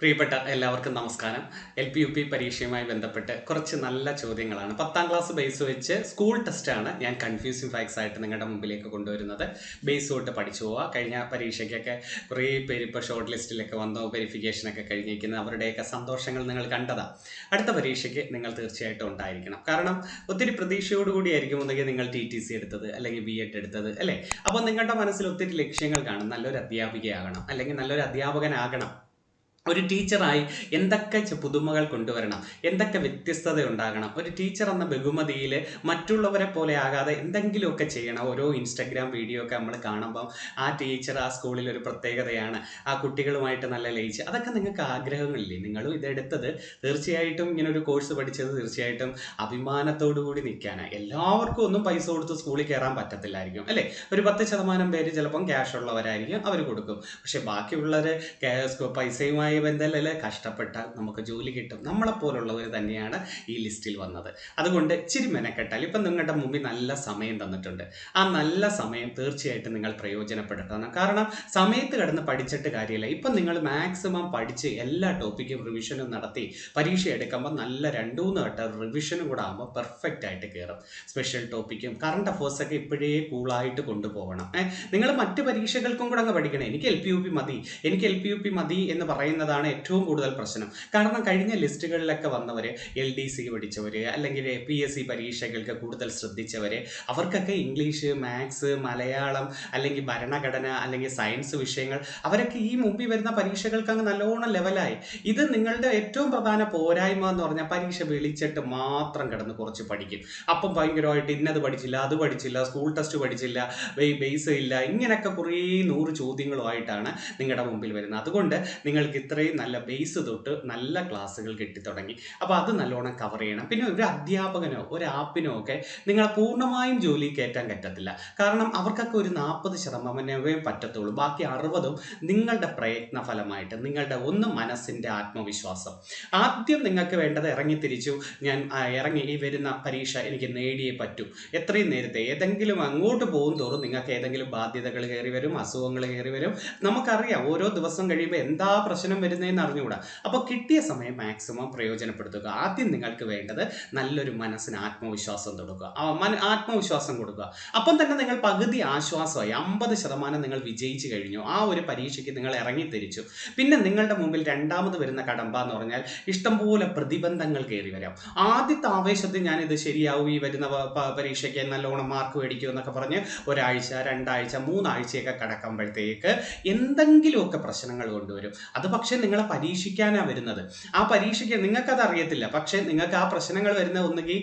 പ്രിയപ്പെട്ട എല്ലാവർക്കും നമസ്കാരം. LP UP പരീക്ഷയുമായി ബന്ധപ്പെട്ട് കുറച്ച് നല്ല ചോദ്യങ്ങളാണ്. 10ാം ക്ലാസ് ബേസ് വെച്ച് സ്കൂൾ ടെസ്റ്റാണ് ഞാൻ കൺഫ്യൂസിങ് ഫാക്ട്സ് ആയിട്ട് നിങ്ങളുടെ മുമ്പിലേക്ക് കൊണ്ടുവരുന്നത്. ബേസ് തൊട്ട് പഠിച്ചു പോവുക. കഴിഞ്ഞ പരീക്ഷയ്ക്കൊക്കെ കുറേ പേര് ഇപ്പോൾ ഷോർട്ട് ലിസ്റ്റിലൊക്കെ വന്നു, വെരിഫിക്കേഷനൊക്കെ കഴിഞ്ഞിരിക്കുന്നത്, അവരുടെയൊക്കെ സന്തോഷങ്ങൾ നിങ്ങൾ കണ്ടതാണ്. അടുത്ത പരീക്ഷയ്ക്ക് നിങ്ങൾ തീർച്ചയായിട്ടും ഉണ്ടായിരിക്കണം. കാരണം ഒത്തിരി പ്രതീക്ഷയോടുകൂടിയായിരിക്കും ഒന്നുകിൽ നിങ്ങൾ TTC എടുത്തത്, അല്ലെങ്കിൽ B.Ed എടുത്തത്, അല്ലേ? അപ്പോൾ നിങ്ങളുടെ മനസ്സിൽ ഒത്തിരി ലക്ഷ്യങ്ങൾ കാണും. നല്ലൊരു അധ്യാപികയാകണം, അല്ലെങ്കിൽ നല്ലൊരു അധ്യാപകനാകണം, ഒരു ടീച്ചറായി എന്തൊക്കെ പുതുമകൾ കൊണ്ടുവരണം, എന്തൊക്കെ വ്യത്യസ്തത ഉണ്ടാകണം, ഒരു ടീച്ചർ എന്ന ബഹുമതിയിൽ മറ്റുള്ളവരെ പോലെ ആകാതെ എന്തെങ്കിലുമൊക്കെ ചെയ്യണം. ഓരോ ഇൻസ്റ്റഗ്രാം വീഡിയോ ഒക്കെ നമ്മൾ കാണുമ്പം ആ ടീച്ചർ ആ സ്കൂളിൽ ഒരു പ്രത്യേകതയാണ്, ആ കുട്ടികളുമായിട്ട് നല്ല ലയിച്ച്, അതൊക്കെ നിങ്ങൾക്ക് ആഗ്രഹങ്ങളില്ലേ? നിങ്ങളും ഇതെടുത്തത് തീർച്ചയായിട്ടും ഇങ്ങനെ ഒരു കോഴ്സ് പഠിച്ചത് തീർച്ചയായിട്ടും അഭിമാനത്തോടു കൂടി നിൽക്കാനാണ്. എല്ലാവർക്കും ഒന്നും പൈസ കൊടുത്ത് സ്കൂളിൽ കയറാൻ പറ്റത്തില്ലായിരിക്കും, അല്ലേ? ഒരു 10% പേര് ചിലപ്പം ക്യാഷ് ഉള്ളവരായിരിക്കും, അവർ കൊടുക്കും. പക്ഷെ ബാക്കിയുള്ളവർ പൈസയുമായി ബന്ധമല്ലേ, കഷ്ടപ്പെട്ടാൽ നമുക്ക് ജോലി കിട്ടും. നമ്മളെപ്പോലുള്ളവർ തന്നെയാണ് ഈ ലിസ്റ്റിൽ വന്നത്. അതുകൊണ്ട് ഇച്ചിരി മെനക്കെട്ടാൽ, ഇപ്പം നിങ്ങളുടെ മുമ്പിൽ നല്ല സമയം തന്നിട്ടുണ്ട്. ആ നല്ല സമയം തീർച്ചയായിട്ടും നിങ്ങൾ പ്രയോജനപ്പെടുത്തണം. കാരണം സമയത്ത് കിടന്ന് പഠിച്ചിട്ട് കാര്യമില്ല. ഇപ്പം നിങ്ങൾ മാക്സിമം പഠിച്ച് എല്ലാ ടോപ്പിക്കും റിവിഷനും നടത്തി പരീക്ഷ എടുക്കുമ്പോൾ നല്ല 2-3 വട്ടം റിവിഷനും കൂടെ ആകുമ്പോൾ പെർഫെക്റ്റ് ആയിട്ട് കയറും. സ്പെഷ്യൽ ടോപ്പിക്കും കറണ്ട് അഫേഴ്സൊക്കെ ഇപ്പോഴേ കൂളായിട്ട് കൊണ്ടുപോകണം. നിങ്ങൾ മറ്റ് പരീക്ഷകൾക്കും കൂടെ അങ്ങ് പഠിക്കണം. എനിക്ക് LP UP മതി, എനിക്ക് LP UP മതി എന്ന് പറയുന്നതാണ് ഏറ്റവും കൂടുതൽ പ്രശ്നം. കാരണം കഴിഞ്ഞ ലിസ്റ്റുകളിലൊക്കെ വന്നവർ LDC പഠിച്ചവർ, അല്ലെങ്കിൽ PSC പരീക്ഷകൾക്ക് കൂടുതൽ ശ്രദ്ധിച്ചവർ, അവർക്കൊക്കെ ഇംഗ്ലീഷ്, മാത്സ്, മലയാളം, അല്ലെങ്കിൽ ഭരണഘടന, അല്ലെങ്കിൽ സയൻസ് വിഷയങ്ങൾ, അവരൊക്കെ ഈ മുമ്പിൽ വരുന്ന പരീക്ഷകൾക്ക് അങ്ങ് നല്ലോണം ലെവലായി. ഇത് നിങ്ങളുടെ ഏറ്റവും പ്രധാന പോരായ്മ എന്ന് പറഞ്ഞാൽ പരീക്ഷ വിളിച്ചിട്ട് മാത്രം കിടന്ന് കുറച്ച് പഠിക്കും. അപ്പം ഭയങ്കരമായിട്ട് ഇന്നത് പഠിച്ചില്ല, അത് പഠിച്ചില്ല, സ്കൂൾ ടെസ്റ്റ് പഠിച്ചില്ല, ബേസ് ഇല്ല, ഇങ്ങനെയൊക്കെ കുറേ 100 ചോദ്യങ്ങളുമായിട്ടാണ് നിങ്ങളുടെ മുമ്പിൽ വരുന്നത്. അതുകൊണ്ട് നിങ്ങൾക്ക് ഇത്രയും നല്ല ബേസ് തൊട്ട് നല്ല ക്ലാസ്സുകൾ കിട്ടിത്തുടങ്ങി. അപ്പോൾ അത് നല്ലോണം കവർ ചെയ്യണം. പിന്നെ ഒരു അധ്യാപകനോ ഒരു ആപ്പിനോ ഒക്കെ നിങ്ങളെ പൂർണ്ണമായും ജോലി കയറ്റാൻ പറ്റത്തില്ല. കാരണം അവർക്കൊക്കെ ഒരു 40% പറ്റത്തുള്ളൂ. ബാക്കി 60% നിങ്ങളുടെ പ്രയത്ന ഫലമായിട്ട്, നിങ്ങളുടെ മനസ്സിൻ്റെ ആത്മവിശ്വാസം. ആദ്യം നിങ്ങൾക്ക് വേണ്ടത് ഇറങ്ങിത്തിരിച്ചു, ഞാൻ ഇറങ്ങി ഈ വരുന്ന പരീക്ഷ എനിക്ക് നേടിയേ പറ്റൂ. എത്രയും നേരത്തെ ഏതെങ്കിലും അങ്ങോട്ട് പോകും തോറും നിങ്ങൾക്ക് ഏതെങ്കിലും ബാധ്യതകൾ കയറി വരും, അസുഖങ്ങൾ കയറി വരും. നമുക്കറിയാം ഓരോ ദിവസം കഴിയുമ്പോൾ എന്താ പ്രശ്നം വരുന്നതെന്ന് അറിഞ്ഞുകൂടാ. അപ്പോൾ കിട്ടിയ സമയം മാക്സിമം പ്രയോജനപ്പെടുത്തുക. ആദ്യം നിങ്ങൾക്ക് വേണ്ടത് നല്ലൊരു മനസ്സിന് ആത്മവിശ്വാസം കൊടുക്കുക, ആത്മവിശ്വാസം കൊടുക്കുക. അപ്പം തന്നെ നിങ്ങൾ പകുതി ആശ്വാസമായി, 50% നിങ്ങൾ വിജയിച്ചു കഴിഞ്ഞു. ആ ഒരു പരീക്ഷയ്ക്ക് നിങ്ങൾ ഇറങ്ങിത്തിരിച്ചു. പിന്നെ നിങ്ങളുടെ മുമ്പിൽ രണ്ടാമത് വരുന്ന കടമ്പ എന്ന് പറഞ്ഞാൽ ഇഷ്ടംപോലെ പ്രതിബന്ധങ്ങൾ കയറി വരാം. ആദ്യത്തെ ആവേശത്തിൽ ഞാനിത് ശരിയാവും, ഈ വരുന്ന പരീക്ഷയ്ക്ക് നല്ലോണം മാർക്ക് മേടിക്കും എന്നൊക്കെ പറഞ്ഞ് ഒരാഴ്ച, 2 ആഴ്ച, 3 ആഴ്ചയൊക്കെ കടക്കുമ്പോഴത്തേക്ക് എന്തെങ്കിലുമൊക്കെ പ്രശ്നങ്ങൾ കൊണ്ടുവരും. അത് പക്ഷേ നിങ്ങളെ പരീക്ഷിക്കാനാണ് വരുന്നത്. ആ പരീക്ഷയ്ക്ക് നിങ്ങൾക്കത് അറിയത്തില്ല. പക്ഷേ നിങ്ങൾക്ക് ആ പ്രശ്നങ്ങൾ വരുന്ന ഒന്നുകിൽ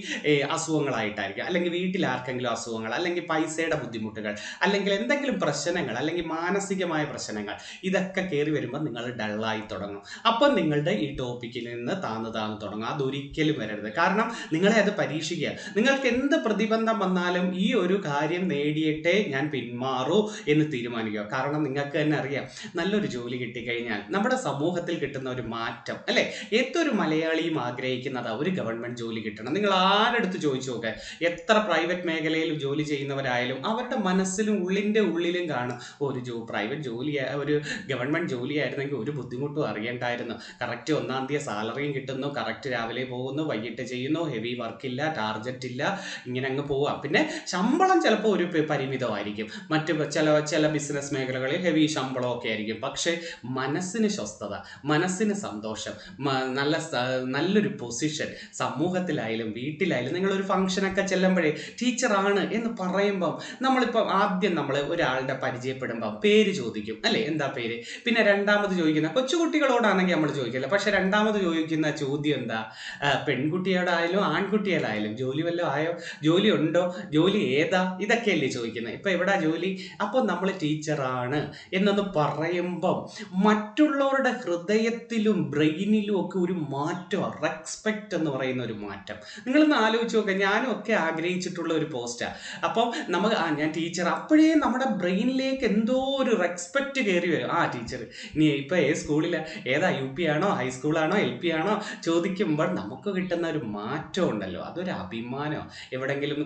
അസുഖങ്ങളായിട്ടായിരിക്കും, അല്ലെങ്കിൽ വീട്ടിൽ ആർക്കെങ്കിലും അസുഖങ്ങൾ, അല്ലെങ്കിൽ പൈസയുടെ ബുദ്ധിമുട്ടുകൾ, അല്ലെങ്കിൽ എന്തെങ്കിലും പ്രശ്നങ്ങൾ, അല്ലെങ്കിൽ മാനസികമായ പ്രശ്നങ്ങൾ. ഇതൊക്കെ കയറി വരുമ്പോൾ നിങ്ങൾ ഡള്ളായി തുടങ്ങും. അപ്പം നിങ്ങളുടെ ഈ ടോപ്പിക്കിൽ നിന്ന് താന്ന് തുടങ്ങും. അതൊരിക്കലും വരരുത്. കാരണം നിങ്ങളെ അത് പരീക്ഷിക്കുക. നിങ്ങൾക്ക് എന്ത് പ്രതിബന്ധം വന്നാലും ഈ ഒരു കാര്യം നേടിയിട്ടേ ഞാൻ പിന്മാറൂ എന്ന് തീരുമാനിക്കുക. കാരണം നിങ്ങൾക്ക് തന്നെ അറിയാം, നല്ലൊരു ജോലി കിട്ടിക്കഴിഞ്ഞാൽ നമ്മുടെ സമൂഹത്തിൽ കിട്ടുന്ന ഒരു മാറ്റം, അല്ലേ? ഏതൊരു മലയാളിയും ആഗ്രഹിക്കുന്നതാ ഒരു ഗവൺമെന്റ് ജോലി കിട്ടണം. നിങ്ങൾ ആരെടുത്ത് ചോദിച്ചു നോക്കുക, എത്ര പ്രൈവറ്റ് മേഖലയിൽ ജോലി ചെയ്യുന്നവരായാലും അവരുടെ മനസ്സിലും ഉള്ളിലും കാണും, ഒരു പ്രൈവറ്റ് ജോലി, ഒരു ഗവൺമെന്റ് ജോലി ആയിരുന്നെങ്കിൽ ഒരു ബുദ്ധിമുട്ടും അറിയണ്ടായിരുന്നു. കറക്റ്റ് 1-ാം തീയതി സാലറിയും കിട്ടുന്നു, കറക്റ്റ് രാവിലെ പോകുന്നു, വൈകിട്ട് ചെയ്യുന്നു, ഹെവി വർക്കില്ല, ടാർഗറ്റ് ഇല്ല, ഇങ്ങനെ അങ്ങ് പോവാം. പിന്നെ ശമ്പളം ചിലപ്പോൾ ഒരു പരിമിതമായിരിക്കും. മറ്റ് ചില ബിസിനസ് മേഖലകളിൽ ഹെവി ശമ്പളമൊക്കെ ആയിരിക്കും. പക്ഷേ മനസ്സിന് സ്വസ്ഥത, മനസ്സിന് സന്തോഷം, നല്ലൊരു പൊസിഷൻ സമൂഹത്തിലായാലും വീട്ടിലായാലും. നിങ്ങളൊരു ഫംഗ്ഷനൊക്കെ ചെല്ലുമ്പോഴേ ടീച്ചറാണ് എന്ന് പറയുമ്പം നമ്മളിപ്പം ആദ്യം നമ്മൾ ഒരാളുടെ പരിചയപ്പെടുമ്പം പേര് ചോദിക്കും, അല്ലേ? എന്താ പേര്? പിന്നെ രണ്ടാമത് ചോദിക്കുന്ന കൊച്ചുകുട്ടികളോടാണെങ്കിൽ നമ്മൾ ചോദിക്കില്ല. പക്ഷെ രണ്ടാമത് ചോദിക്കുന്ന ചോദ്യം എന്താ? പെൺകുട്ടിയോടായാലും ആൺകുട്ടിയോടായാലും ജോലി വല്ലതും ആയോ, ജോലി ഉണ്ടോ, ജോലി ഏതാ, ഇതൊക്കെയല്ലേ ചോദിക്കുന്നത്. ഇപ്പം എവിടാ ജോലി? അപ്പോൾ നമ്മൾ ടീച്ചറാണ് എന്നൊന്ന് പറയുമ്പം മറ്റുള്ളവരുടെ ഹൃദയത്തിലും ബ്രെയിനിലും ഒക്കെ ഒരു മാറ്റം, റെസ്പെക്റ്റ് എന്ന് പറയുന്ന ഒരു മാറ്റം. നിങ്ങളൊന്ന് ആലോചിച്ച് നോക്കുക. ഞാനും ഒക്കെ ആഗ്രഹിച്ചിട്ടുള്ള ഒരു പോസ്റ്റാണ്. അപ്പം നമുക്ക് ഞാൻ ടീച്ചർ, അപ്പോഴേ നമ്മുടെ ബ്രെയിനിലേക്ക് എന്തോ ഒരു റെസ്പെക്റ്റ് കയറി വരും. ടീച്ചർ. ഇനി ഇപ്പം സ്കൂളിൽ ഏതാ, UP ആണോ, ഹൈസ്കൂളാണോ, LP ആണോ ചോദിക്കുമ്പോൾ നമുക്ക് കിട്ടുന്ന ഒരു മാറ്റം ഉണ്ടല്ലോ, അതൊരു അഭിമാനം. എവിടെങ്കിലും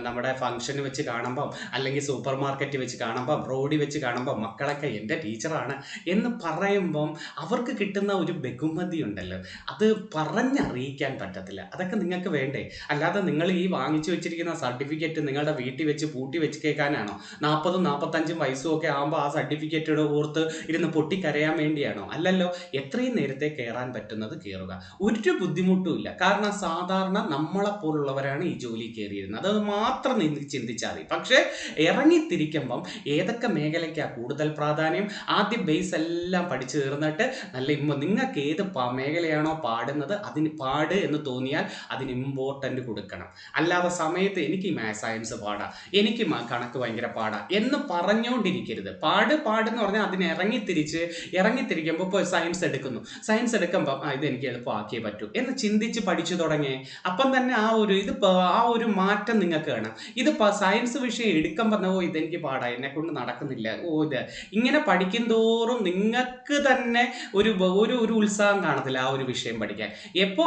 നമ്മുടെ ഫംഗ്ഷന് വെച്ച് കാണുമ്പം, അല്ലെങ്കിൽ സൂപ്പർ മാർക്കറ്റ് വെച്ച് കാണുമ്പം, റോഡിൽ വെച്ച് കാണുമ്പം മക്കളൊക്കെ എൻ്റെ ടീച്ചറാണ് എന്ന് പറയുമ്പോൾ പഠിക്കുമ്പം അവർക്ക് കിട്ടുന്ന ഒരു ബഹുമതി ഉണ്ടല്ലോ, അത് പറഞ്ഞറിയിക്കാൻ പറ്റത്തില്ല. അതൊക്കെ നിങ്ങൾക്ക് വേണ്ടേ? അല്ലാതെ നിങ്ങൾ ഈ വാങ്ങിച്ചു വെച്ചിരിക്കുന്ന സർട്ടിഫിക്കറ്റ് നിങ്ങളുടെ വീട്ടിൽ വെച്ച് പൂട്ടി വെച്ച് കേൾക്കാനാണോ? 40 45 വയസ്സും ഒക്കെ ആകുമ്പോൾ ആ സർട്ടിഫിക്കറ്റ് ഓർത്ത് ഇരുന്ന് പൊട്ടിക്കരയാൻ വേണ്ടിയാണോ? അല്ലല്ലോ. എത്രയും നേരത്തെ കയറാൻ പറ്റുന്നത് കയറുക, ഒരു ബുദ്ധിമുട്ടും ഇല്ല. കാരണം സാധാരണ നമ്മളെപ്പോലുള്ളവരാണ് ഈ ജോലി കയറിയിരുന്നത്, അത് മാത്രം ചിന്തിച്ചാൽ മതി. പക്ഷേ ഇറങ്ങിത്തിരിക്കുമ്പം ഏതൊക്കെ മേഖലയ്ക്കാണ് കൂടുതൽ പ്രാധാന്യം, ആദ്യം ബേസ് എല്ലാം പഠിച്ചു തീർന്നിട്ട് നല്ല നിങ്ങൾക്ക് ഏത് മേഖലയാണോ പാടുന്നത് അതിന് പാട് എന്ന് തോന്നിയാൽ അതിന് ഇമ്പോർട്ടൻ്റ് കൊടുക്കണം. അല്ലാതെ സമയത്ത് എനിക്ക് സയൻസ് പാടാം, എനിക്ക് കണക്ക് ഭയങ്കര പാടാം എന്ന് പറഞ്ഞുകൊണ്ടിരിക്കരുത്. പാടെന്ന് പറഞ്ഞാൽ അതിന് ഇറങ്ങിത്തിരിക്കുമ്പോൾ ഇപ്പോൾ സയൻസ് എടുക്കുമ്പോൾ ഇത് എനിക്ക് എളുപ്പമാക്കിയേ പറ്റൂ എന്ന് ചിന്തിച്ച് പഠിച്ചു തുടങ്ങി. അപ്പം തന്നെ ആ ഒരു മാറ്റം നിങ്ങൾക്ക് കാണാം. ഇത് സയൻസ് വിഷയം എടുക്കുമ്പോൾ ഇതെനിക്ക് പാടാം, എന്നെ കൊണ്ട് നടക്കുന്നില്ല, ഇങ്ങനെ പഠിക്കും തോറും നിങ്ങൾക്ക് തന്നെ ഒരു ഉത്സാഹം കാണത്തില്ല ആ ഒരു വിഷയം പഠിക്കാൻ. എപ്പോൾ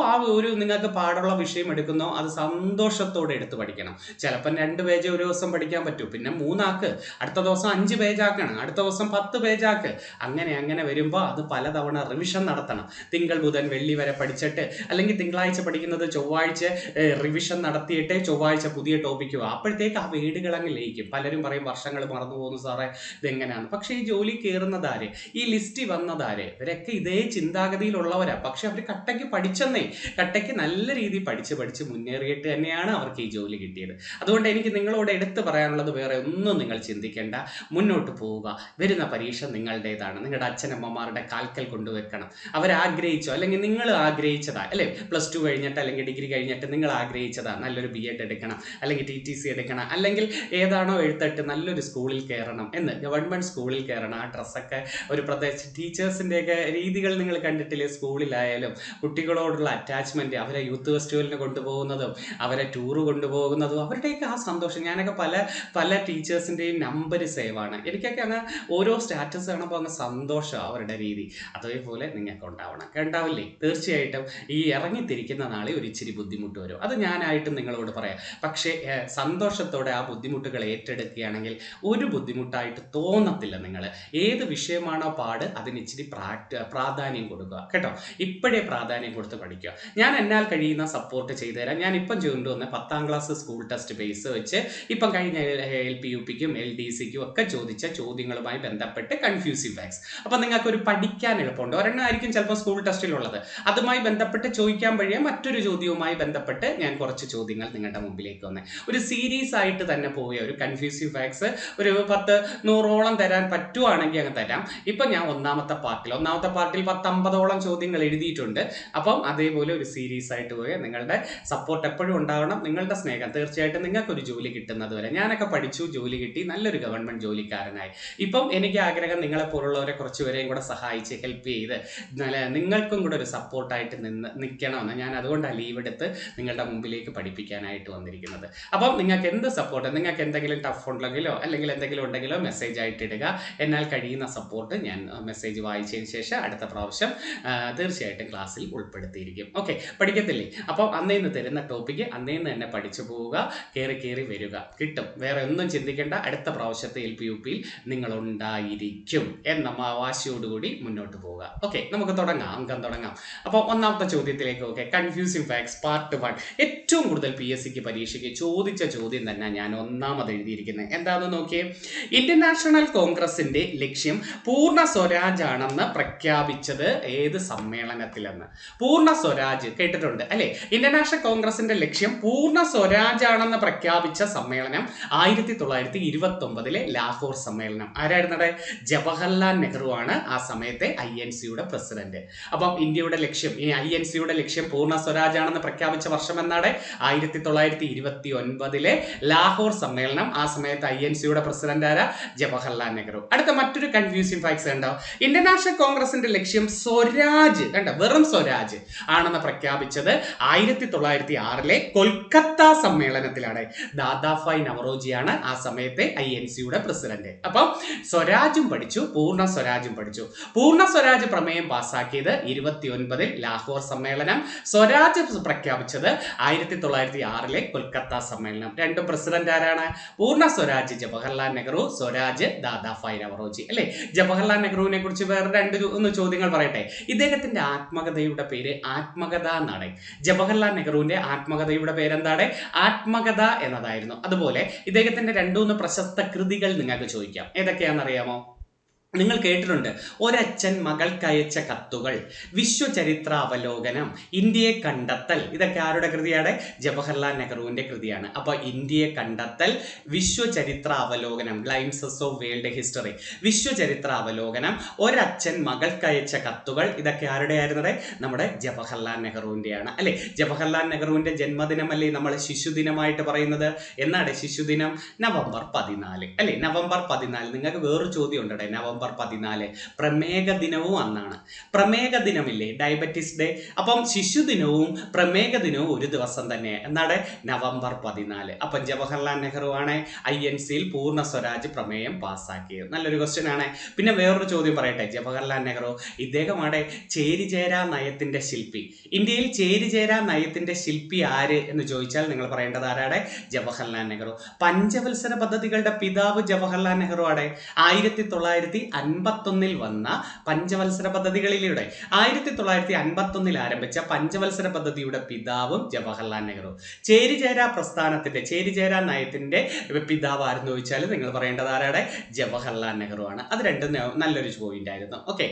നിങ്ങൾക്ക് പാടുള്ള വിഷയം എടുക്കുന്നോ അത് സന്തോഷത്തോടെ എടുത്ത് പഠിക്കണം. ചിലപ്പം 2 പേജ് ഒരു ദിവസം പഠിക്കാൻ പറ്റൂ, പിന്നെ 3 ആക്ക്, അടുത്ത ദിവസം 5 പേജ് ആക്കണം, അടുത്ത ദിവസം 10 പേജ് ആക്ക്. അങ്ങനെ വരുമ്പോൾ അത് പലതവണ റിവിഷൻ നടത്തണം. തിങ്കൾ ബുധൻ വെള്ളി വരെ പഠിച്ചിട്ട്, അല്ലെങ്കിൽ തിങ്കളാഴ്ച പഠിക്കുന്നത് ചൊവ്വാഴ്ച റിവിഷൻ നടത്തിയിട്ട് ചൊവ്വാഴ്ച പുതിയ ടോപ്പിക്ക് പോകുക. അപ്പോഴത്തേക്ക് ആ വേടുകൾ അങ്ങ് ലയിക്കും. പലരും പറയും വർഷങ്ങൾ മറന്നു പോകുന്നു സാറേ, ഇതെങ്ങനെയാണ്. പക്ഷേ ഈ ജോലി കയറുന്നതാര്, ഈ ലിസ്റ്റ് വന്നതാര്, ഇവരൊക്കെ ഇതേ ചിന്താഗതിയിലുള്ളവരാ. പക്ഷെ അവർ കട്ടയ്ക്ക് നല്ല രീതിയിൽ പഠിച്ച് മുന്നേറിയിട്ട് തന്നെയാണ് അവർക്ക് ഈ ജോലി കിട്ടിയത്. അതുകൊണ്ട് എനിക്ക് നിങ്ങളോട് എടുത്തു പറയാനുള്ളത്, വേറെ ഒന്നും നിങ്ങൾ ചിന്തിക്കേണ്ട, മുന്നോട്ട് പോവുക. വരുന്ന പരീക്ഷ നിങ്ങളുടേതാണ്. നിങ്ങളുടെ അച്ഛനമ്മമാരുടെ കാൽക്കൽ കൊണ്ടുവെക്കണം. അവരാഗ്രഹിച്ചോ അല്ലെങ്കിൽ നിങ്ങൾ ആഗ്രഹിച്ചതാ അല്ലേ, +2 കഴിഞ്ഞിട്ട് അല്ലെങ്കിൽ ഡിഗ്രി കഴിഞ്ഞിട്ട് നിങ്ങൾ ആഗ്രഹിച്ചതാ നല്ലൊരു BEd എടുക്കണം, അല്ലെങ്കിൽ TTC എടുക്കണം, അല്ലെങ്കിൽ ഏതാണോ എഴുത്തട്ട് നല്ലൊരു സ്കൂളിൽ കയറണം എന്ന്, ഗവൺമെൻറ് സ്കൂളിൽ കയറണം. ആ ഡ്രസ്സൊക്കെ ഒരു പ്രത്യേകിച്ച് ടീച്ചേഴ്സിൻ്റെയൊക്കെ രീതികൾ നിങ്ങൾ കണ്ടിട്ടില്ലേ? സ്കൂളിലായാലും കുട്ടികളോടുള്ള അറ്റാച്ച്മെൻറ്റ്, അവരെ യൂത്ത് ഫെസ്റ്റിവലിന് കൊണ്ടുപോകുന്നതും അവരെ ടൂറ് കൊണ്ടുപോകുന്നതും, അവരുടെയൊക്കെ ആ സന്തോഷം. ഞാനൊക്കെ പല ടീച്ചേഴ്സിൻ്റെയും നമ്പർ സേവാണ്. എനിക്കൊക്കെ അങ്ങ് ഓരോ സ്റ്റാറ്റസ് കാണുമ്പോൾ അങ്ങ് സന്തോഷമാണ് അവരുടെ രീതി. അതേപോലെ നിങ്ങൾക്ക് ഉണ്ടാവില്ലേ? തീർച്ചയായിട്ടും ഈ ഇറങ്ങിത്തിരിക്കുന്ന നാളെ ഒരു ഇച്ചിരി ബുദ്ധിമുട്ട് വരും. അത് ഞാനായിട്ടും നിങ്ങളോട് പറയാം. പക്ഷേ സന്തോഷത്തോടെ ആ ബുദ്ധിമുട്ടുകൾ ഏറ്റെടുക്കുകയാണെങ്കിൽ ഒരു ബുദ്ധിമുട്ടായിട്ട് തോന്നത്തില്ല. നിങ്ങൾ ഏത് വിഷയമാണോ പാട് അതിന് ഇച്ചിരി പ്രാധാന്യം കൊടുക്കുക കേട്ടോ. ഇപ്പോഴേ പ്രാധാന്യം കൊടുത്ത് പഠിക്കുക. ഞാൻ എന്നാൽ കഴിയുന്ന സപ്പോർട്ട് ചെയ്തു തരാം. ഞാൻ ഇപ്പം കൊണ്ടുവന്ന 10ാം ക്ലാസ് സ്കൂൾ ടെസ്റ്റ് ബേസ് വെച്ച് ഇപ്പം കഴിഞ്ഞ LP UPക്കും LDCക്കും ഒക്കെ ചോദിച്ച ചോദ്യങ്ങളുമായി ബന്ധപ്പെട്ട് കൺഫ്യൂസിവ് ഫാക്ട്സ്. അപ്പം നിങ്ങൾക്കൊരു പഠിക്കാൻ എളുപ്പമുണ്ട്. ഒരെണ്ണമായിരിക്കും ചിലപ്പോൾ സ്കൂൾ ടെസ്റ്റിലുള്ളത്, അതുമായി ബന്ധപ്പെട്ട് ചോദിക്കാൻ വഴിയ മറ്റൊരു ചോദ്യവുമായി ബന്ധപ്പെട്ട് ഞാൻ കുറച്ച് ചോദ്യങ്ങൾ നിങ്ങളുടെ മുമ്പിലേക്ക് വന്നേ. ഒരു സീരീസ് ആയിട്ട് തന്നെ പോയ ഒരു കൺഫ്യൂസിവ് ഫാക്ട്സ് ഒരു 100-100ഓളം തരാൻ പറ്റുവാണെങ്കിൽ അങ്ങ് തരാം. ഇപ്പം ഞാൻ ഒന്നാമത്തെ പാർട്ടിൽ 50ഓളം ചോദ്യങ്ങൾ എഴുതിയിട്ടുണ്ട്. അപ്പം അതേപോലെ ഒരു സീരീസ് ആയിട്ട് പോയ നിങ്ങളുടെ സപ്പോർട്ട് എപ്പോഴും ഉണ്ടാവണം. നിങ്ങളുടെ സ്നേഹം തീർച്ചയായിട്ടും നിങ്ങൾക്കൊരു ജോലി കിട്ടുന്നത് വരെ. ഞാനൊക്കെ പഠിച്ചു, ജോലി കിട്ടി, നല്ലൊരു ഗവൺമെൻറ് ജോലിക്കാരനായി. ഇപ്പം എനിക്ക് ആഗ്രഹം നിങ്ങളെപ്പോലുള്ളവരെ കുറച്ചുപേരെയും കൂടെ സഹായിച്ച് ഹെൽപ്പ് ചെയ്ത് നിങ്ങൾക്കും കൂടെ ഒരു സപ്പോർട്ടായിട്ട് നിൽക്കണമെന്ന് ഞാൻ അതുകൊണ്ടാണ് ലീവ് എടുത്ത് നിങ്ങളുടെ മുമ്പിലേക്ക് പഠിപ്പിക്കാനായിട്ട് വന്നിരിക്കുന്നത്. അപ്പം നിങ്ങൾക്ക് എന്ത് സപ്പോർട്ട്, നിങ്ങൾക്ക് എന്തെങ്കിലും ടഫ് ഉണ്ടെങ്കിലോ അല്ലെങ്കിൽ എന്തെങ്കിലും ഉണ്ടെങ്കിലോ മെസ്സേജ് ആയിട്ട് ഇടുക. എന്നാൽ കഴിയുന്ന സപ്പോർട്ട് ഞാൻ മെസ്സേജ് വായിച്ചതിന് ശേഷം അടുത്ത പ്രാവശ്യം തീർച്ചയായിട്ടും ക്ലാസ്സിൽ ഉൾപ്പെടുത്തിയിരിക്കും. ഓക്കെ, പഠിക്കത്തില്ലേ? അപ്പം അന്നേന്ന് തരുന്ന ടോപ്പിക്ക് അന്നേന്ന് തന്നെ പഠിച്ചു പോവുക, കയറി വരിക, കിട്ടും. വേറെ ഒന്നും ചിന്തിക്കേണ്ട. അടുത്ത പ്രാവശ്യത്തെ LP UPയിൽ നിങ്ങളുണ്ടായിരിക്കും എന്ന വാശിയോടുകൂടി മുന്നോട്ട് പോവുക. ഓക്കെ, നമുക്ക് അംഗം തുടങ്ങാം. അപ്പോൾ ഒന്നാമത്തെ ചോദ്യത്തിലേക്ക്. Okay, confusing facts part 1. ഏറ്റവും കൂടുതൽ PSCക്ക് പരീക്ഷയ്ക്ക് ചോദിച്ച ചോദ്യം തന്നെ ഞാൻ ഒന്നാമത് എഴുതിയിരിക്കുന്നത്. എന്താണെന്ന് നോക്കിയേ. ഇന്ത്യൻ നാഷണൽ കോൺഗ്രസിന്റെ ലക്ഷ്യം പൂർണ്ണ സ്വരാജ് ആണെന്ന് പ്രഖ്യാപിച്ചത് ഏത് സമ്മേളനത്തിലെന്ന്? പൂർണ്ണ സ്വരാജ് കേട്ടിട്ടുണ്ട് അല്ലെ? ഇന്ത്യൻ നാഷണൽ കോൺഗ്രസിന്റെ ലക്ഷ്യം പൂർണ്ണ സ്വരാജ് ആണെന്ന് പ്രഖ്യാപിച്ച സമ്മേളനം 1929 ലാഹോർ സമ്മേളനം. ആരായിരുന്നത്? ജവഹർലാൽ നെഹ്റു ആണ് ആ സമയത്തെ INCയുടെ പ്രസിഡന്റ്. അപ്പം ഇന്ത്യയുടെ ലക്ഷ്യം, ഈ INCയുടെ ലക്ഷ്യം പൂർണ്ണ സ്വരാജ് ആണെന്ന് പ്രഖ്യാപിച്ച വർഷം എന്നാണ് 1929 ലാഹോർ സമ്മേളനം. ആ സമയത്ത് INCയുടെ പ്രസിഡന്റ് ആരാ? ജവഹർലാൽ നെഹ്റു. അടുത്ത മറ്റൊരു കൺഫ്യൂസിംഗ് ഫാക്ട്സ് ഉണ്ടോ? ഇന്ത്യൻ നാഷണൽ കോൺഗ്രസിന്റെ ലക്ഷ്യം സ്വരാജ് വെറും സ്വരാജ് ആണെന്ന് പ്രഖ്യാപിച്ചത് 1906 കൊൽക്കത്ത സമ്മേളനത്തിലാണ്. ദാദാഭായ് നവറോജിയാണ് ആ സമയത്തെ INCയുടെ പ്രസിഡന്റ്. അപ്പം സ്വരാജും പഠിച്ചു, പൂർണ്ണ സ്വരാജും പഠിച്ചു. പൂർണ്ണ സ്വരാജ് പ്രമേയം പാസ്സാക്കിയത് 1929 ലാഹോർ സമ്മേളനം. സ്വരാജ് പ്രഖ്യാപിച്ചത് 1906 കൊൽക്കത്ത സമ്മേളനം. രണ്ടും പ്രസിഡന്റ് ആരാണ്? പൂർണ്ണ സ്വരാജ് ജവഹർലാൽ നെഹ്റു, സ്വരാജ് ദാദാഭായ് നവറോജി അല്ലെ? ജവഹർലാൽ നെഹ്റുവിനെ കുറിച്ച് വേറെ ഒന്ന് ചോദ്യങ്ങൾ പറയട്ടെ. ഇദ്ദേഹത്തിന്റെ ആത്മകഥയുടെ പേര് ആത്മകഥ എന്നാണ്. ജവഹർലാൽ നെഹ്റുവിന്റെ ആത്മകഥയുടെ പേരെന്താണ്? ആത്മകഥ എന്നതായിരുന്നു. അതുപോലെ ഇദ്ദേഹത്തിന്റെ 2-3 പ്രശസ്ത കൃതികൾ നിങ്ങൾക്ക് ചോദിക്കാം. ഏതൊക്കെയാണെന്നറിയാമോ? നിങ്ങൾ കേട്ടിട്ടുണ്ട്, ഒരച്ഛൻ മകൾക്കയച്ച കത്തുകൾ, വിശ്വചരിത്രാവലോകനം, ഇന്ത്യയെ കണ്ടെത്തൽ. ഇതൊക്കെ ആരുടെ കൃതിയാണ്? ജവഹർലാൽ നെഹ്റുവിന്റെ കൃതിയാണ്. അപ്പോൾ ഇന്ത്യയെ കണ്ടെത്തൽ, വിശ്വചരിത്രാവലോകനം, ഗ്ലൈംസസ് ഓഫ് വേൾഡ് ഹിസ്റ്ററി, വിശ്വചരിത്രാവലോകനം, ഒരച്ഛൻ മകൾക്കയച്ച കത്തുകൾ, ഇതൊക്കെ ആരുടെ ആയിരുന്നത്? നമ്മുടെ ജവഹർലാൽ നെഹ്റുവിന്റെയാണ് അല്ലെ. ജവഹർലാൽ നെഹ്റുവിന്റെ ജന്മദിനമല്ലേ നമ്മൾ ശിശുദിനമായിട്ട് പറയുന്നത്? എന്നാണ് ശിശുദിനം? നവംബർ 14 അല്ലെ. നവംബർ 14. നിങ്ങൾക്ക് വേറൊരു ചോദ്യം ഉണ്ടേ. നവംബർ 14 പ്രമേഹ ദിനവും അന്നാണ്. പ്രമേഹ ദിനമില്ലേ, ഡയബറ്റിസ് ഡേ. അപ്പം ശിശുദിനവും പ്രമേഹ ദിനവും ഒരു ദിവസം തന്നെ. എന്നാണ് നവംബർ 14. അപ്പം ജവഹർലാൽ നെഹ്റു ആണ് INCയിൽ പൂർണ്ണ സ്വരാജ് പ്രമേയം പാസ്സാക്കിയത്. നല്ലൊരു ക്വസ്റ്റ്യൻ ആണ്. പിന്നെ വേറൊരു ചോദ്യം പറയട്ടെ. ജവഹർലാൽ നെഹ്റു ഇദ്ദേഹമാണ് ചേരിചേരാ നയത്തിന്റെ ശില്പി. ഇന്ത്യയിൽ ചേരിചേരാ നയത്തിന്റെ ശില്പി ആര് എന്ന് ചോദിച്ചാൽ നിങ്ങൾ പറയേണ്ടത് ആരാണ്? ജവഹർലാൽ നെഹ്റു. പഞ്ചവത്സര പദ്ധതികളുടെ പിതാവ് ജവഹർലാൽ നെഹ്റു ആണ്. 1951 വന്ന പഞ്ചവത്സര പദ്ധതികളിലൂടെ 1951 ആരംഭിച്ച പഞ്ചവത്സര പദ്ധതിയുടെ പിതാവും ജവഹർലാൽ നെഹ്റു. ചേരിചേരാ പ്രസ്ഥാനത്തിന്റെ, ചേരിചേരാ നയത്തിന്റെ പിതാവ് ആരെന്ന് ചോദിച്ചാൽ നിങ്ങൾ പറയേണ്ടത് ആരാടെ? ജവഹർലാൽ നെഹ്റു ആണ്. അത് രണ്ടും നല്ലൊരു പോയിന്റ് ആയിരുന്നു. ഓക്കെ,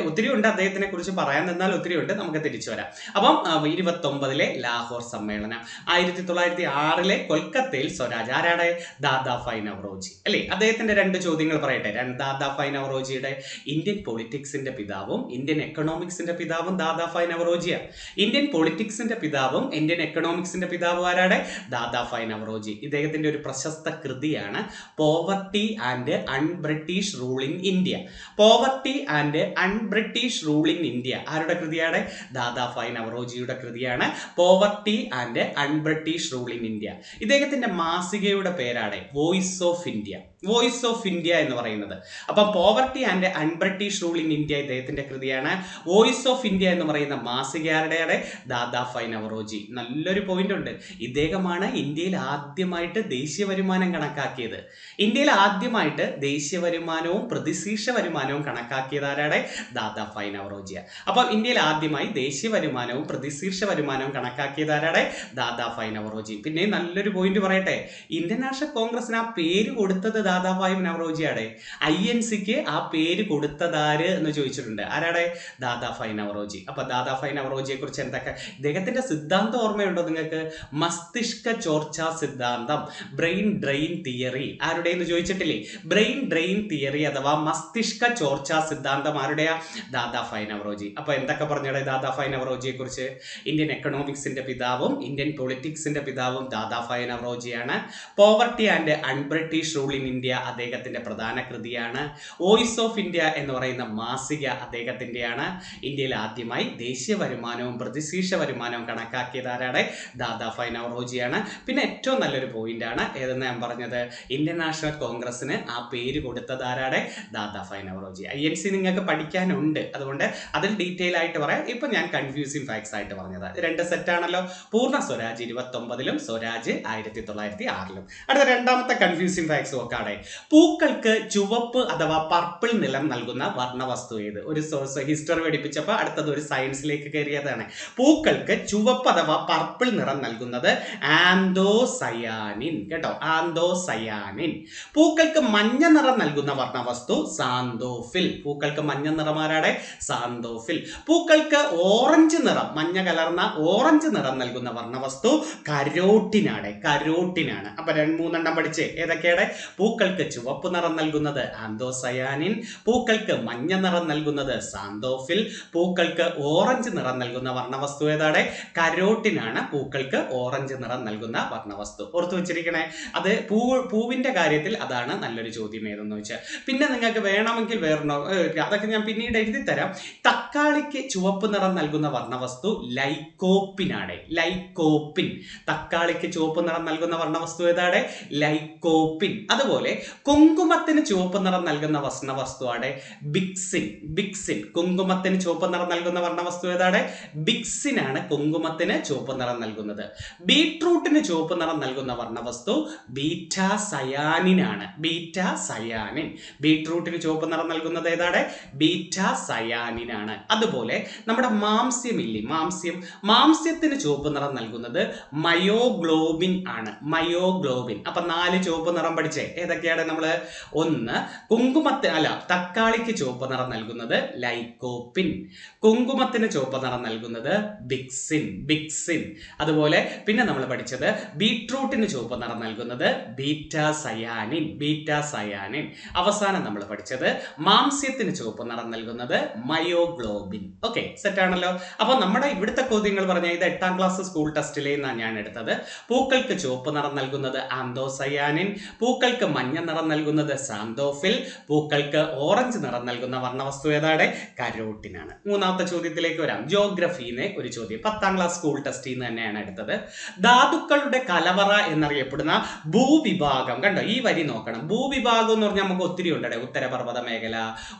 ഒത്തിരി ഉണ്ട് അദ്ദേഹത്തിനെ കുറിച്ച് പറയാൻ നിന്നാൽ ഒത്തിരി ഉണ്ട്. നമുക്ക് തിരിച്ചു വരാം. അപ്പം 29 ലാഹോർ സമ്മേളനം, 1906 കൊൽക്കത്തയിൽ സ്വരാജ്. ആരാടെ? ദാദാഭായ് നവറോജി അല്ലെ. അദ്ദേഹത്തിന്റെ 2 ചോദ്യങ്ങൾ പറയട്ടെ. ദാദാഭായ് നവറോജിയുടെ ഇന്ത്യൻ പൊളിറ്റിക്സിന്റെ പിതാവും ഇന്ത്യൻ എക്കണോമിക്സിന്റെ പിതാവും ദാദാഭായ് നവറോജിയാണ്. ഇന്ത്യൻ പൊളിറ്റിക്സിന്റെ പിതാവും ഇന്ത്യൻ എക്കണോമിക്സിന്റെ പിതാവും ആരാടെ? ദാദാഭായ് നവറോജി. ഇദ്ദേഹത്തിന്റെ ഒരു പ്രശസ്ത കൃതിയാണ് poverty and unBritish rule in India. Poverty and unBritish rule in India ആരുടെ കൃതിയാണ്? ദാദാഭായ് നവറോജിയുടെ കൃതിയാണ് poverty and unBritish rule in India. ഇദ്ദേഹത്തിന്റെ മാസികയുടെ പേരാണ് voice of India. Voice of India എന്ന് പറയുന്നത്. അപ്പൊ poverty and unBritish rule in India ഇദ്ദേഹത്തിന്റെ കൃതിയാണ്. വോയിസ് ഓഫ് ഇന്ത്യ എന്ന് പറയുന്ന മാസികയാരുടെയാണ്? ദാദാഭായ് നവറോജി. നല്ലൊരു പോയിന്റ് ഉണ്ട്. ഇദ്ദേഹമാണ് ഇന്ത്യയിൽ ആദ്യമായിട്ട് ദേശീയ വരുമാനം കണക്കാക്കിയത്. ഇന്ത്യയിൽ ആദ്യമായിട്ട് ദേശീയ വരുമാനവും പ്രതിശീർഷ വരുമാനവും കണക്കാക്കിയത് ആരാടെ? ദാദാഭായ് നവറോജിയാണ്. അപ്പൊ ഇന്ത്യയിൽ ആദ്യമായി ദേശീയ വരുമാനവും പ്രതിശീർഷ വരുമാനവും കണക്കാക്കിയത് ആരാടെ? ദാദാഭായ് നവറോജി. പിന്നെ നല്ലൊരു പോയിന്റ് പറയട്ടെ. ഇന്ത്യൻ നാഷണൽ കോൺഗ്രസിന് ആ പേര് കൊടുത്തത് ദാദാഭായ് നവറോജിയാണ്. INCക്ക് ആ പേര് കൊടുത്തതാര് എന്ന് ചോദിച്ചിട്ടുണ്ട്. ആരാടെ? ദാദാഭായ് നവറോജി. അപ്പൊ ദാദാഭായ് നവറോജിയെ കുറിച്ച് എന്തൊക്കെ? ഇദ്ദേഹത്തിന്റെ സിദ്ധാന്തം ഓർമ്മയുണ്ടോ നിങ്ങൾക്ക്? മസ്തിഷ്ക ചോർച്ചാ സിദ്ധാന്തം, ബ്രെയിൻ ഡ്രെയിൻ തിയറി. ആരുടെ എന്ന് ചോദിച്ചിട്ടില്ലേ? ബ്രെയിൻ ഡ്രെയിൻ തിയറി അഥവാ മസ്തിഷ്ക ചോർച്ചാ സിദ്ധാന്തം ആരുടെയാ? ദാദാഭായ് നവറോജി. അപ്പൊ എന്തൊക്കെ പറഞ്ഞത് ദാദാഭായ് നവറോജിയെ കുറിച്ച്? ഇന്ത്യൻ എക്കണോമിക്സിന്റെ പിതാവും ഇന്ത്യൻ പൊളിറ്റിക്സിന്റെ പിതാവും ദാദാഭായ് നവറോജിയാണ്. Poverty and unBritish rule in India അദ്ദേഹത്തിന്റെ പ്രധാന കൃതിയാണ്. വോയിസ് ഓഫ് ഇന്ത്യ എന്ന് പറയുന്ന മാസിക അദ്ദേഹത്തിന്റെയാണ്. ഇന്ത്യയിൽ ആദ്യമായി ദേശീയ വരുമാനവും പ്രതിശീർഷ വരുമാനവും കണക്കാക്കിയത് ആരാടെ? ദാദാഭായ് നവറോജിയാണ്. പിന്നെ ഏറ്റവും നല്ലൊരു പോയിന്റ് ആണ് ഏതെന്ന് ഞാൻ പറഞ്ഞത്, ഇന്ത്യൻ നാഷണൽ കോൺഗ്രസിന് ആ പേര് കൊടുത്തത് ആരാടെ? ദാദാഭായ് നവറോജി. INC നിങ്ങൾക്ക് പഠിക്കാനുണ്ട്, അതുകൊണ്ട് അതിൽ ഡീറ്റെയിൽ ആയിട്ട് പറയാം. ഇപ്പൊ ഞാൻ കൺഫ്യൂസിംഗ് ഫാക്ട്സ് ആയിട്ട് പറഞ്ഞത് 2 സെറ്റ് ആണല്ലോ. പൂർണ്ണ സ്വരാജ് 29 സ്വരാജ് 1906. അടുത്ത രണ്ടാമത്തെ കൺഫ്യൂസിംഗ് ഫാക്ട്സ് നോക്കാടെ. പൂക്കൾക്ക് ചുവപ്പ് അഥവാ പർപ്പിൾ നിറം നൽകുന്ന വർണ്ണവസ്തു ഏത്? ഒരു ഹിസ്റ്ററി പഠിപ്പിച്ചപ്പോൾ അടുത്തത് ഒരു സയൻസിലേക്ക് കയറിയതാണ്. പൂക്കൾക്ക് ചുവപ്പ് അഥവാ പർപ്പിൾ നിറം നൽകുന്നത് ആന്തോസയാനിൻ. കേട്ടോ, ആന്തോസയാനിൻ. പൂക്കൾക്ക് മഞ്ഞ നിറം നൽകുന്ന വർണ്ണവസ്തു സാന്തോഫിൽ. പൂക്കൾക്ക് മഞ്ഞ നിറമാരാടെ? സാന്തോഫിൽ. പൂക്കൾക്ക് ഓറഞ്ച് നിറം, മഞ്ഞ കലർന്ന ഓറഞ്ച് നിറം നൽകുന്ന വർണ്ണവസ്തു കരോട്ടിനാണ്. കരോട്ടിനാണ്. അപ്പൊ 3 പഠിച്ചേ. ഏതൊക്കെയാണ്? പൂക്കൾക്ക് ചുവപ്പ് നിറം നൽകുന്നത് ആന്തോസയാനിൻ, പൂക്കൾക്ക് മഞ്ഞ നിറം നൽകുന്നത് സാന്തോഫിൽ, പൂക്കൾക്ക് ഓറഞ്ച് നിറം നൽകുന്ന വർണ്ണവസ്തു ഏതാണ്? കരോട്ടിനാണ്. പൂക്കൾക്ക് ഓറഞ്ച് നിറം നൽകുന്ന വർണ്ണവസ്തു. ഓർത്തു വെച്ചിരിക്കണേ. അത് പൂവിന്റെ കാര്യത്തിൽ അതാണ് നല്ലൊരു ചോദ്യം ഏതെന്ന് വെച്ചാൽ. പിന്നെ നിങ്ങൾക്ക് വേണമെങ്കിൽ വേറെണ്ണോ, അതൊക്കെ ഞാൻ പിന്നീട് എഴുതി തരാം. തക്കാളിക്ക് ചുവപ്പ് നിറം നൽകുന്ന വർണ്ണവസ്തു ലൈക്കോപ്പിനാണ്. ലൈക്കോപ്പിൻ. തക്കാളിക്ക് ചുവപ്പ് നിറം നൽകുന്ന വർണ്ണവസ്തു ഏതാണ്? ലൈക്കോപ്പിൻ. അതുപോലെ അതുപോലെ കുങ്കുമത്തിന് ചുവപ്പ് നിറം നൽകുന്ന വർണ്ണവസ്തുവാണ് ബിക്സിൻ. ബിക്സിൻ കുങ്കുമത്തിന് ചുവപ്പ് നിറം നൽകുന്ന വർണ്ണവസ്തു ഏതാണ്? ബിക്സിൻ ആണ് കുങ്കുമത്തിന് ചുവപ്പ് നിറം നൽകുന്നത്. ബീട്രൂട്ടിന് ചുവപ്പ് നിറം നൽകുന്ന വർണ്ണവസ്തു ബീറ്റാ സയാനിൻ ആണ്. Betacyanin. ബീട്രൂട്ടിന് ചുവപ്പ് നിറം നൽകുന്നത് ഏതാണ്? ബീറ്റാ സയാനിൻ ആണ്. അതുപോലെ നമ്മുടെ മാംസ്യമില്ലേ, മാംസ്യത്തിന് ചുവപ്പ് നിറം നൽകുന്നത് മയോഗ്ലോബിൻ ആണ്. മയോഗ്ലോബിൻ. അപ്പൊ 4 ചുവപ്പ് നിറം പഠിച്ചേ. ഏതൊക്കെയാണ് നമ്മള്? ഒന്ന്, തക്കാളിക്ക് ചുവപ്പ് നിറം നൽകുന്നത് ലൈക്കോപ്പിൻ. കുങ്കുമത്തിന് ചുവപ്പ് നിറം നൽകുന്നത് ബിക്സിൻ. അതുപോലെ പിന്നെ നമ്മൾ പഠിച്ചത് ബീട്രൂട്ടിന് ചുവപ്പ് നിറം നൽകുന്നത് ബീറ്റാ സയാനിൻ. അവസാനം നമ്മൾ പഠിച്ചത് മാംസ്യത്തിന് ചുവപ്പ് നിറം നൽകുന്നത് മയോഗ്ലോബിൻ. ഓക്കെ, സെറ്റ് ആണല്ലോ. അപ്പൊ നമ്മുടെ ഇവിടുത്തെ ചോദ്യങ്ങൾ പറഞ്ഞ ഇത് 8ാം ക്ലാസ് സ്കൂൾ ടെസ്റ്റിലെ നിന്നാണ് ഞാൻ എടുത്തത്. പൂക്കൾക്ക് ചുവപ്പ് നിറം നൽകുന്നത് ആന്തോസയാനിൻ, പൂക്കൾക്ക് മഞ്ഞ നിറം നൽകുന്നത് സാന്തോഫിൽ, പൂക്കൾക്ക് ഓറഞ്ച് നിറം നൽകുന്ന വർണ്ണവസ്തു ഏതാണ്? കരോട്ടിനാണ്. മൂന്നാമത്തെ ചോദ്യത്തിലേക്ക് വരാം. ജിയോഗ്രഫിന്ന് ഒരു ചോദ്യം 10ാം ക്ലാസ് സ്കൂൾ ടെസ്റ്റിൽ നിന്ന് തന്നെയാണ് എടുത്തത്. ധാതുക്കളുടെ കലവറ എന്നറിയപ്പെടുന്ന ഭൂവിഭാഗം. കണ്ടോ, ഈ വരി നോക്കണം. ഭൂവിഭാഗം എന്ന് പറഞ്ഞാൽ നമുക്ക് ഒത്തിരി ഉണ്ട്. ഉത്തരപർവ്വത മേഖല,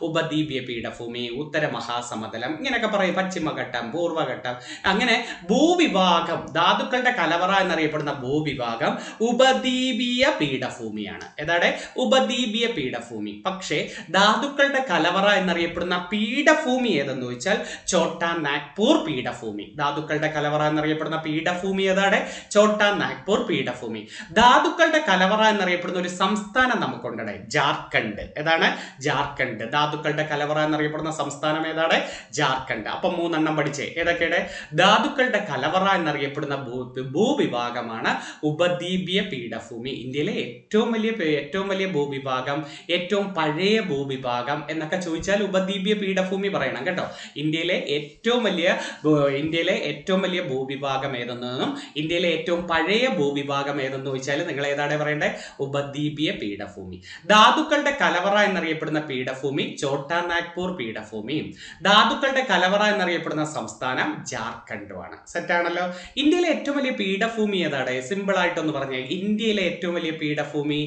ഉപദ്വീപീയ പീഠഭൂമി, ഉത്തര മഹാസമതലം, ഇങ്ങനെയൊക്കെ പറയും. പശ്ചിമഘട്ടം, പൂർവ്വഘട്ടം, അങ്ങനെ ഭൂവിഭാഗം. ധാതുക്കളുടെ കലവറ എന്നറിയപ്പെടുന്ന ഭൂവിഭാഗം ഉപദ്വീപീയ പീഠഭൂമിയാണ്. ഏതാണ്? ഉപദ്വീപീയ പീഠഭൂമി. പക്ഷേ ധാതുക്കളുടെ കലവറ എന്നറിയപ്പെടുന്ന പീഠഭൂമി ഏതെന്ന് ചോദിച്ചാൽ ഛോട്ടാ നാഗ്പൂർ പീഠഭൂമി. ധാതുക്കളുടെ കലവറ എന്നറിയപ്പെടുന്ന പീഠഭൂമി ഏതാണ്? ഛോട്ടാ നാഗ്പൂർ പീഠഭൂമി. ധാതുക്കളുടെ കലവറ എന്നറിയപ്പെടുന്ന ഒരു സംസ്ഥാനം നമുക്കുണ്ട്, ജാർഖണ്ഡ്. ഏതാണ്? ജാർഖണ്ഡ്. ധാതുക്കളുടെ കലവറ എന്നറിയപ്പെടുന്ന സംസ്ഥാനം ഏതാണ്? ജാർഖണ്ഡ്. അപ്പൊ 3 പഠിച്ചേ. ഏതൊക്കെയാണ്? ധാതുക്കളുടെ കലവറ എന്നറിയപ്പെടുന്ന ഭൂവിഭാഗമാണ് ഉപദ്വീപീയ പീഠഭൂമി. ഇന്ത്യയിലെ ഏറ്റവും വലിയ ഭൂവിഭാഗം, ഏറ്റവും പഴയ ഭൂവിഭാഗം എന്നൊക്കെ ചോദിച്ചാൽ ഉപദ്വീപീയ പീഠഭൂമി പറയണം കേട്ടോ. ഇന്ത്യയിലെ ഏറ്റവും വലിയ ഭൂവിഭാഗം ഏതെന്നും ഇന്ത്യയിലെ ഏറ്റവും പഴയ ഭൂവിഭാഗം ഏതെന്ന് ചോദിച്ചാൽ നിങ്ങൾ ഏതാണ് പറയേണ്ടത്? ഉപദ്വീപീയ പീഠഭൂമി. ധാതുക്കളുടെ കലവറ എന്നറിയപ്പെടുന്ന പീഠഭൂമി ഛോട്ടാ നാഗ്പൂർ പീഠഭൂമിയും ധാതുക്കളുടെ കലവറ എന്നറിയപ്പെടുന്ന സംസ്ഥാനം ജാർഖണ്ഡുമാണ്. സെറ്റ് ആണല്ലോ. ഇന്ത്യയിലെ ഏറ്റവും വലിയ പീഠഭൂമി ഏതാണ്? സിമ്പിൾ ആയിട്ടൊന്ന് പറഞ്ഞാൽ ഇന്ത്യയിലെ ഏറ്റവും വലിയ പീഠഭൂമി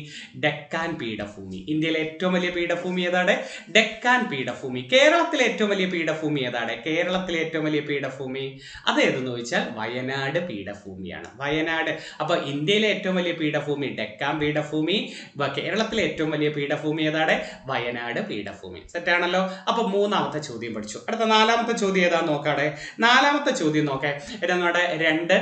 ഡെക്കാൻ പീഠഭൂമി. ഇന്ത്യയിലെ ഏറ്റവും വലിയ പീഠഭൂമി ഏതാണ്? ഡെക്കാൻ പീഠഭൂമി. കേരളത്തിലെ ഏറ്റവും വലിയ പീഠഭൂമി ഏതാണ്? കേരളത്തിലെ ഏറ്റവും വലിയ പീഠഭൂമി അതേതെന്ന് ചോദിച്ചാൽ വയനാട് പീഠഭൂമിയാണ്. വയനാട്. അപ്പൊ ഇന്ത്യയിലെ ഏറ്റവും വലിയ പീഠഭൂമി ഡെക്കാൻ പീഠഭൂമി, കേരളത്തിലെ ഏറ്റവും വലിയ പീഠഭൂമി ഏതാണ്? വയനാട് പീഠഭൂമി. സെറ്റ് ആണല്ലോ. അപ്പൊ 3ാമത്തെ ചോദ്യം പഠിച്ചു. അടുത്ത 4ാമത്തെ ചോദ്യം ഏതാ നോക്കാടെ. 4ാമത്തെ ചോദ്യം നോക്കേ. നമ്മുടെ 2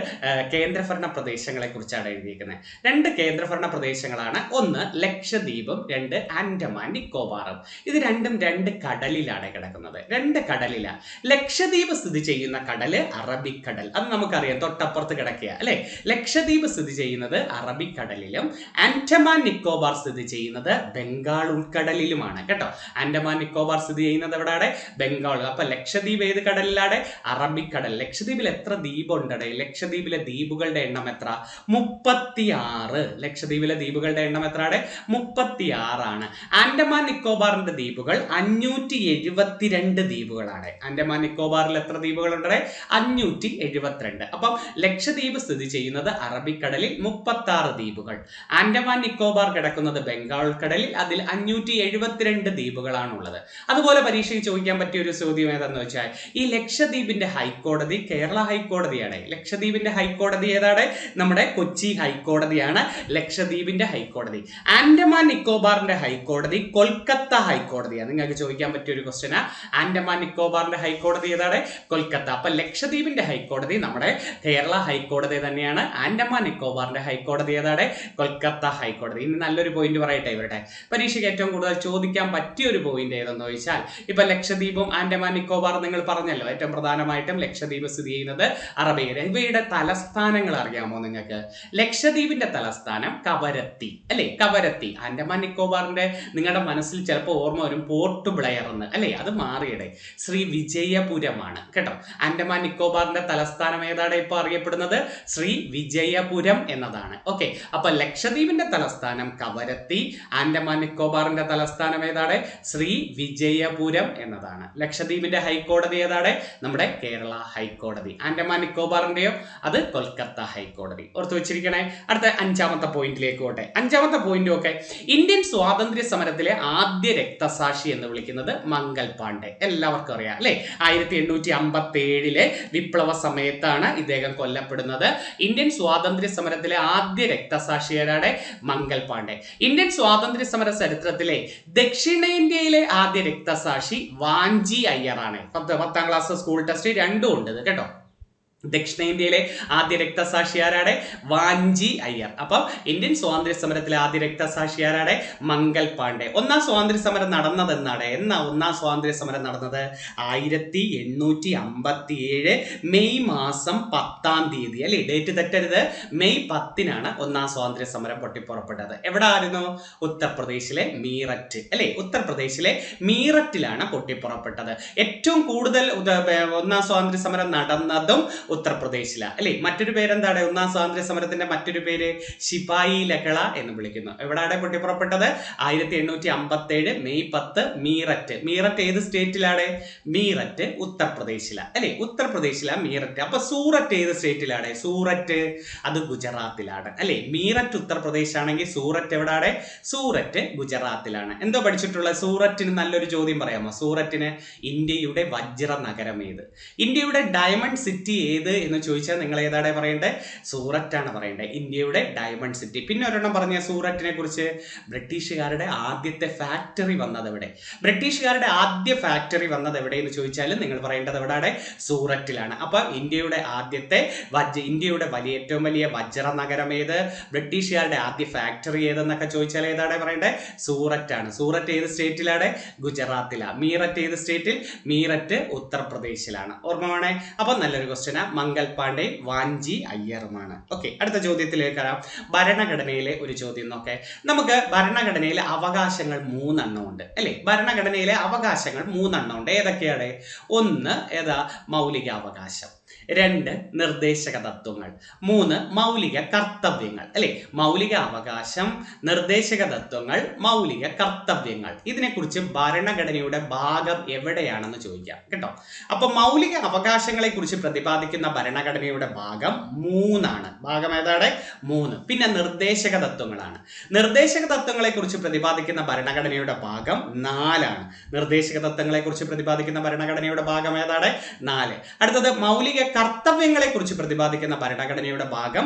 കേന്ദ്രഭരണ പ്രദേശങ്ങളെ കുറിച്ചാണ് എഴുതിയിരിക്കുന്നത്. 2 കേന്ദ്രഭരണ പ്രദേശങ്ങളാണ്. ഒന്ന് ലക്ഷദ്വീപും 2 ആൻഡമാൻ നിക്കോബാറും. ഇത് രണ്ടും 2 കടലിലാണ് കിടക്കുന്നത്. 2 കടലിലാണ്. ലക്ഷദ്വീപ് സ്ഥിതി ചെയ്യുന്ന കടല് അറബിക്കടൽ. അത് നമുക്കറിയാം, തൊട്ടപ്പുറത്ത് കിടക്കുക അല്ലെ. ലക്ഷദ്വീപ് സ്ഥിതി ചെയ്യുന്നത് അറബിക്കടലിലും ആൻഡമാൻ നിക്കോബാർ സ്ഥിതി ചെയ്യുന്നത് ബംഗാൾ ഉൾക്കടലിലുമാണ് കേട്ടോ. ആൻഡമാൻ നിക്കോബാർ സ്ഥിതി ചെയ്യുന്നത് എവിടെയാണ്? ബംഗാൾ. അപ്പൊ ലക്ഷദ്വീപ് ഏത് കടലിലാണ്? അറബിക്കടൽ. ലക്ഷദ്വീപിൽ എത്ര ദ്വീപുണ്ട്? ലക്ഷദ്വീപിലെ ദ്വീപുകളുടെ എണ്ണം എത്ര? 36. ലക്ഷദ്വീപിലെ ദ്വീപുകളുടെ എണ്ണം എത്രയാണ്? 36 ആണ്. ആൻഡമാൻ നിക്കോബാറിന്റെ ദ്വീപുകൾ 572 ദ്വീപുകളാണ്. ആൻഡമാൻ നിക്കോബാറിൽ എത്ര ദ്വീപുകളുണ്ട്? 572. അപ്പം ലക്ഷദ്വീപ് സ്ഥിതി ചെയ്യുന്നത് അറബിക്കടലിൽ 36 ദ്വീപുകൾ. ആൻഡമാൻ നിക്കോബാർ കിടക്കുന്നത് ബംഗാൾ കടലിൽ, അതിൽ 572 ദ്വീപുകളാണുള്ളത്. അതുപോലെ പരീക്ഷയ്ക്ക് ചോദിക്കാൻ പറ്റിയ ഒരു ചോദ്യം ഏതെന്ന് വെച്ചാൽ ഈ ലക്ഷദ്വീപിന്റെ ഹൈക്കോടതി കേരള ഹൈക്കോടതിയാണ്. ലക്ഷദ്വീപിന്റെ ഹൈക്കോടതി ഏതാണ്? നമ്മുടെ കൊച്ചി ഹൈക്കോടതിയാണ് ലക്ഷദ്വീപിന്റെ ഹൈക്കോടതി. ആൻഡമാൻ നിക്കോബാറിന്റെ ഹൈക്കോടതി കൊൽക്കത്ത ഹൈക്കോടതിയാണ്. നിങ്ങൾക്ക് ചോദിക്കാൻ പറ്റിയ ഒരു ക്വസ്റ്റ്യനാ. ആൻഡമാൻ നിക്കോബാറിന്റെ ഹൈക്കോടതി ഏതാണ്? കൊൽക്കത്ത. അപ്പൊ ലക്ഷദ്വീപിന്റെ ഹൈക്കോടതി നമ്മുടെ കേരള ഹൈക്കോടതി തന്നെയാണ്. ആൻഡമാൻ നിക്കോബാറിന്റെ ഹൈക്കോടതി ഏതാണ്? കൊൽക്കത്ത ഹൈക്കോടതി. ഇനി നല്ലൊരു പോയിന്റ് പറയട്ടെ. ഇവരുടെ പരീക്ഷയ്ക്ക് ഏറ്റവും കൂടുതൽ ചോദിക്കാൻ പറ്റിയ ഒരു പോയിന്റ് ഏതെന്ന് ചോദിച്ചാൽ ഇപ്പൊ ലക്ഷദ്വീപും ആൻഡമാൻ നിക്കോബാർ നിങ്ങൾ പറഞ്ഞല്ലോ. ഏറ്റവും പ്രധാനമായിട്ടും ലക്ഷദ്വീപ് സ്ഥിതി ചെയ്യുന്നത് അറബിക്കടൽ. ഇവയുടെ തലസ്ഥാനങ്ങൾ അറിയാമോ നിങ്ങൾക്ക്? ലക്ഷദ്വീപിന്റെ തലസ്ഥാനം കവരത്തി അല്ലെ. കവരത്തി. ആൻഡമാൻ നിക്കോബാറിന്റെ നിങ്ങളുടെ മനസ്സിൽ ചിലപ്പോൾ ഓർമ്മ വരും പോർട്ട് ബ്ലെയർ എന്ന് അല്ലെ. അത് മാറിയുടെ ശ്രീ വിജയപുരമാണ് കേട്ടോ. ആൻഡമാൻ നിക്കോബാറിന്റെ തലസ്ഥാനം ഏതാണ് ഇപ്പൊ അറിയപ്പെടുന്നത്? ശ്രീ വിജയപുരം എന്നതാണ്. ഓക്കെ. അപ്പൊ ലക്ഷദ്വീപിന്റെ തലസ്ഥാനം കവരത്തി, ആൻഡമാൻ നിക്കോബാറിന്റെ തലസ്ഥാനം ഏതാണ്? ശ്രീ വിജയപുരം എന്നതാണ്. ലക്ഷദ്വീപിന്റെ ഹൈക്കോടതി ഏതാണ്? നമ്മുടെ കേരള ഹൈക്കോടതി. ആൻഡമാൻ നിക്കോബാറിന്റെയോ അത് കൊൽക്കത്ത ഹൈക്കോടതി. ഓർത്ത് വെച്ചിരിക്കണേ. അടുത്ത 5ാമത്തെ പോയിന്റിലേക്ക് പോട്ടെ. 5ാമത്തെ പോയിന്റ് പോയിന്റ് ഒക്കെ. ഇന്ത്യൻ സ്വാതന്ത്ര്യ സമരത്തിലെ ആദ്യ രക്തസാക്ഷി എന്ന് വിളിക്കുന്നത് മംഗൽ പാണ്ഡെ. എല്ലാവർക്കും അറിയാം അല്ലെ. 1857 വിപ്ലവ സമയത്താണ് ഇദ്ദേഹം കൊല്ലപ്പെടുന്നത്. ഇന്ത്യൻ സ്വാതന്ത്ര്യ സമരത്തിലെ ആദ്യ രക്തസാക്ഷിയാരാണ്? മംഗൽ പാണ്ഡെ. ഇന്ത്യൻ സ്വാതന്ത്ര്യ സമര ചരിത്രത്തിലെ ദക്ഷിണേന്ത്യയിലെ ആദ്യ രക്തസാക്ഷി വാഞ്ചി അയ്യറാണ്. 10ാം ക്ലാസ് സ്കൂൾ ടെസ്റ്റ് രണ്ടും ഉണ്ട് കേട്ടോ. ദക്ഷിണേന്ത്യയിലെ ആദ്യ രക്തസാക്ഷി ആരാടെ? വാഞ്ചി അയ്യർ. അപ്പം ഇന്ത്യൻ സ്വാതന്ത്ര്യ സമരത്തിലെ ആദ്യ രക്തസാക്ഷി ആരാടെ? മംഗൽ പാണ്ഡെ. ഒന്നാം സ്വാതന്ത്ര്യ സമരം നടന്നത് എന്നാണ്? ഒന്നാം സ്വാതന്ത്ര്യ സമരം നടന്നത് 1857 മെയ് മാസം 10-ാം തീയതി അല്ലെ. ഡേറ്റ് തെറ്റരുത്. മെയ് 10-നാണ് ഒന്നാം സ്വാതന്ത്ര്യ സമരം പൊട്ടിപ്പുറപ്പെട്ടത്. എവിടെ ആയിരുന്നു? ഉത്തർപ്രദേശിലെ മീററ്റ് അല്ലെ. ഉത്തർപ്രദേശിലെ മീററ്റിലാണ് പൊട്ടിപ്പുറപ്പെട്ടത്. ഏറ്റവും കൂടുതൽ ഒന്നാം സ്വാതന്ത്ര്യ സമരം നടന്നതും ഉത്തർപ്രദേശിലാണ് അല്ലെ. മറ്റൊരു പേരെന്താണ്? ഒന്നാം സ്വാതന്ത്ര്യ സമരത്തിന്റെ മറ്റൊരു പേര് ശിപായി ലഹള എന്ന് വിളിക്കുന്നു. എവിടെയാണ് പൊട്ടിപ്പുറപ്പെട്ടത്? 1857 മെയ് 10 മീററ്റ്. മീററ്റ് ഏത് സ്റ്റേറ്റിലാണ്? മീററ്റ് ഉത്തർപ്രദേശിലാണ് അല്ലെ. ഉത്തർപ്രദേശിലാണ് മീററ്റ്. അപ്പൊ സൂററ്റ് ഏത് സ്റ്റേറ്റിലാണ്? സൂററ്റ് അത് ഗുജറാത്തിലാണ് അല്ലെ. മീററ്റ് ഉത്തർപ്രദേശ് ആണെങ്കിൽ സൂററ്റ് എവിടെയാണ്? സൂററ്റ് ഗുജറാത്തിലാണ്. എന്തോ പഠിച്ചിട്ടുള്ള സൂററ്റിന് നല്ലൊരു ചോദ്യം പറയാമോ? സൂററ്റിന് ഇന്ത്യയുടെ വജ്ര നഗരം ഏത്? ഇന്ത്യയുടെ ഡയമണ്ട് സിറ്റി ഏത് എന്ന് ചോദിച്ചാൽ നിങ്ങൾ ഏതാണ് പറയേണ്ടത്? സൂററ്റ് ആണ് പറയേണ്ടത്. ഇന്ത്യയുടെ ഡയമണ്ട് സിറ്റി. പിന്നെ ഒരെണ്ണം പറഞ്ഞ സൂററ്റിനെ കുറിച്ച്. ബ്രിട്ടീഷുകാരുടെ ആദ്യത്തെ ഫാക്ടറി വന്നത് എവിടെ? ബ്രിട്ടീഷുകാരുടെ ആദ്യ ഫാക്ടറി വന്നത് എവിടെ എന്ന് ചോദിച്ചാൽ നിങ്ങൾ പറയേണ്ടത് എവിടെയാണ്? സൂററ്റിലാണ്. അപ്പൊ ഇന്ത്യയുടെ ആദ്യത്തെ ഇന്ത്യയുടെ ഏറ്റവും വലിയ വജ്ര നഗരം ഏത്? ബ്രിട്ടീഷുകാരുടെ ആദ്യ ഫാക്ടറി ഏതെന്നൊക്കെ ചോദിച്ചാൽ ഏതാണ് പറയേണ്ടത്? സൂററ്റ് ആണ്. സൂററ്റ് ഏത് സ്റ്റേറ്റിലാണ്? ഗുജറാത്തിലാണ്. മീററ്റ് ഏത് സ്റ്റേറ്റിൽ? മീററ്റ് ഉത്തർപ്രദേശിലാണ്. ഓർമ്മ വേണേ. അപ്പൊ നല്ലൊരു ക്വസ്റ്റ്യൻ. മംഗൽ പാണ്ഡെ വാഞ്ചി അയ്യറുമാണ്. ഓക്കെ, അടുത്ത ചോദ്യത്തിലേക്ക് വരാം. ഭരണഘടനയിലെ ഒരു ചോദ്യം നോക്കെ. നമുക്ക് ഭരണഘടനയിലെ അവകാശങ്ങൾ 3 ഉണ്ട് അല്ലെ. ഭരണഘടനയിലെ അവകാശങ്ങൾ 3 ഉണ്ട്. ഏതൊക്കെയാണ്? 1 ഏതാ? മൗലികാവകാശം. 2 നിർദ്ദേശക തത്വങ്ങൾ. 3 മൗലിക കർത്തവ്യങ്ങൾ അല്ലെ. മൗലിക അവകാശം, നിർദ്ദേശക തത്വങ്ങൾ, മൗലിക കർത്തവ്യങ്ങൾ. ഇതിനെക്കുറിച്ച് ഭരണഘടനയുടെ ഭാഗം എവിടെയാണെന്ന് ചോദിക്കാം കേട്ടോ. അപ്പൊ മൗലിക അവകാശങ്ങളെ കുറിച്ച് പ്രതിപാദിക്കുന്ന ഭരണഘടനയുടെ ഭാഗം 3 ആണ്. ഭാഗം ഏതാണ്? 3. പിന്നെ നിർദ്ദേശക തത്വങ്ങളാണ്. നിർദ്ദേശക തത്വങ്ങളെ കുറിച്ച് പ്രതിപാദിക്കുന്ന ഭരണഘടനയുടെ ഭാഗം 4 ആണ്. നിർദ്ദേശക തത്വങ്ങളെ കുറിച്ച് പ്രതിപാദിക്കുന്ന ഭരണഘടനയുടെ ഭാഗം ഏതാണ്? 4. അടുത്തത് മൗലിക കർത്തവ്യങ്ങളെ കുറിച്ച് പ്രതിപാദിക്കുന്ന ഭരണഘടനയുടെ ഭാഗം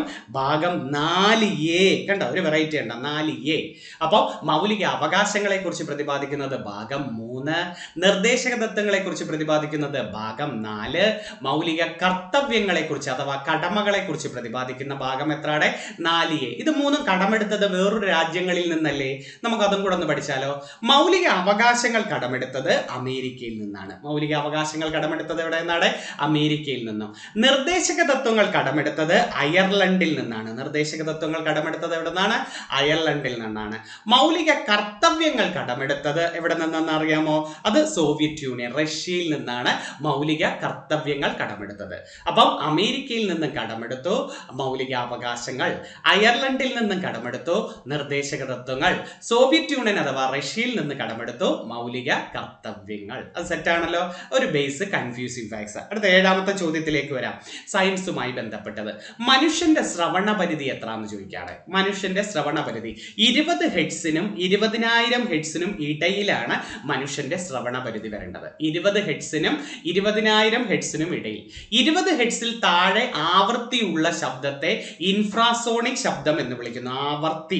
4A. കണ്ടോ, ഒരു വെറൈറ്റി ഉണ്ട്. 4A. അപ്പോൾ മൗലിക അവകാശങ്ങളെ കുറിച്ച് പ്രതിപാദിക്കുന്നത് ഭാഗം 3, നിർദ്ദേശക തത്വങ്ങളെ കുറിച്ച് പ്രതിപാദിക്കുന്നത് ഭാഗം 4, മൗലിക കർത്തവ്യങ്ങളെ കുറിച്ച് അഥവാ കടമകളെ കുറിച്ച് പ്രതിപാദിക്കുന്ന ഭാഗം എത്രയാണ്? 4A. ഇത് 3 കടമെടുത്തത് വേറൊരു രാജ്യങ്ങളിൽ നിന്നല്ലേ? നമുക്ക് അതും കൂടെ ഒന്ന് പഠിച്ചാലോ. മൗലിക അവകാശങ്ങൾ കടമെടുത്തത് അമേരിക്കയിൽ നിന്നാണ്. മൗലിക അവകാശങ്ങൾ കടമെടുത്തത് എവിടെ നിന്നാണ്? അമേരിക്കയിൽ നിന്നും. നിർദ്ദേശക തത്വങ്ങൾ കടമെടുത്തത് അയർലൻഡിൽ നിന്നാണ്. നിർദ്ദേശക തത്വങ്ങൾ കടമെടുത്തത് എവിടെ നിന്നാണ്? അയർലൻഡിൽ നിന്നാണ്. മൗലിക കർത്തവ്യങ്ങൾ കടമെടുത്തത് എവിടെ നിന്നെന്ന് അറിയാമോ? അത് സോവിയറ്റ് യൂണിയൻ, റഷ്യയിൽ നിന്നാണ് മൗലിക കർത്തവ്യങ്ങൾ കടമെടുത്തത്. അപ്പം അമേരിക്കയിൽ നിന്നും കടമെടുത്തു മൗലിക അവകാശങ്ങൾ, അയർലൻഡിൽ നിന്നും കടമെടുത്തു നിർദ്ദേശക തത്വങ്ങൾ, സോവിയറ്റ് യൂണിയൻ അഥവാ റഷ്യയിൽ നിന്ന് കടമെടുത്തു മൗലിക കർത്തവ്യങ്ങൾ. അത് സെറ്റാണല്ലോ. ഒരു ബേസ് കൺഫ്യൂസിംഗ് ഫാക്ട്സ്. അടുത്ത 7ാമത്തെ ചോദ്യത്തിലേക്ക് വരാം. സയൻസുമായി ബന്ധപ്പെട്ടത്. മനുഷ്യന്റെ ശ്രവണ പരിധി എത്രയെന്ന് ചോദിക്കാണ്. മനുഷ്യന്റെ ശ്രവണ പരിധി 20 ഹെർട്സിനും 20,000 ഹെർട്സിനും ഇടയിലാണ് മനുഷ്യന്റെ ശ്രവണ പരിധി വരേണ്ടത്. 20 ഹെർട്സിനും 20,000 ഹെർട്സിനും ഇടയിൽ. 20 ഹെർട്സിൽ താഴെ ആവൃത്തിയുള്ള ശബ്ദത്തെ ഇൻഫ്രാസോണിക് ശബ്ദം എന്ന് വിളിക്കുന്നു. ആവർത്തി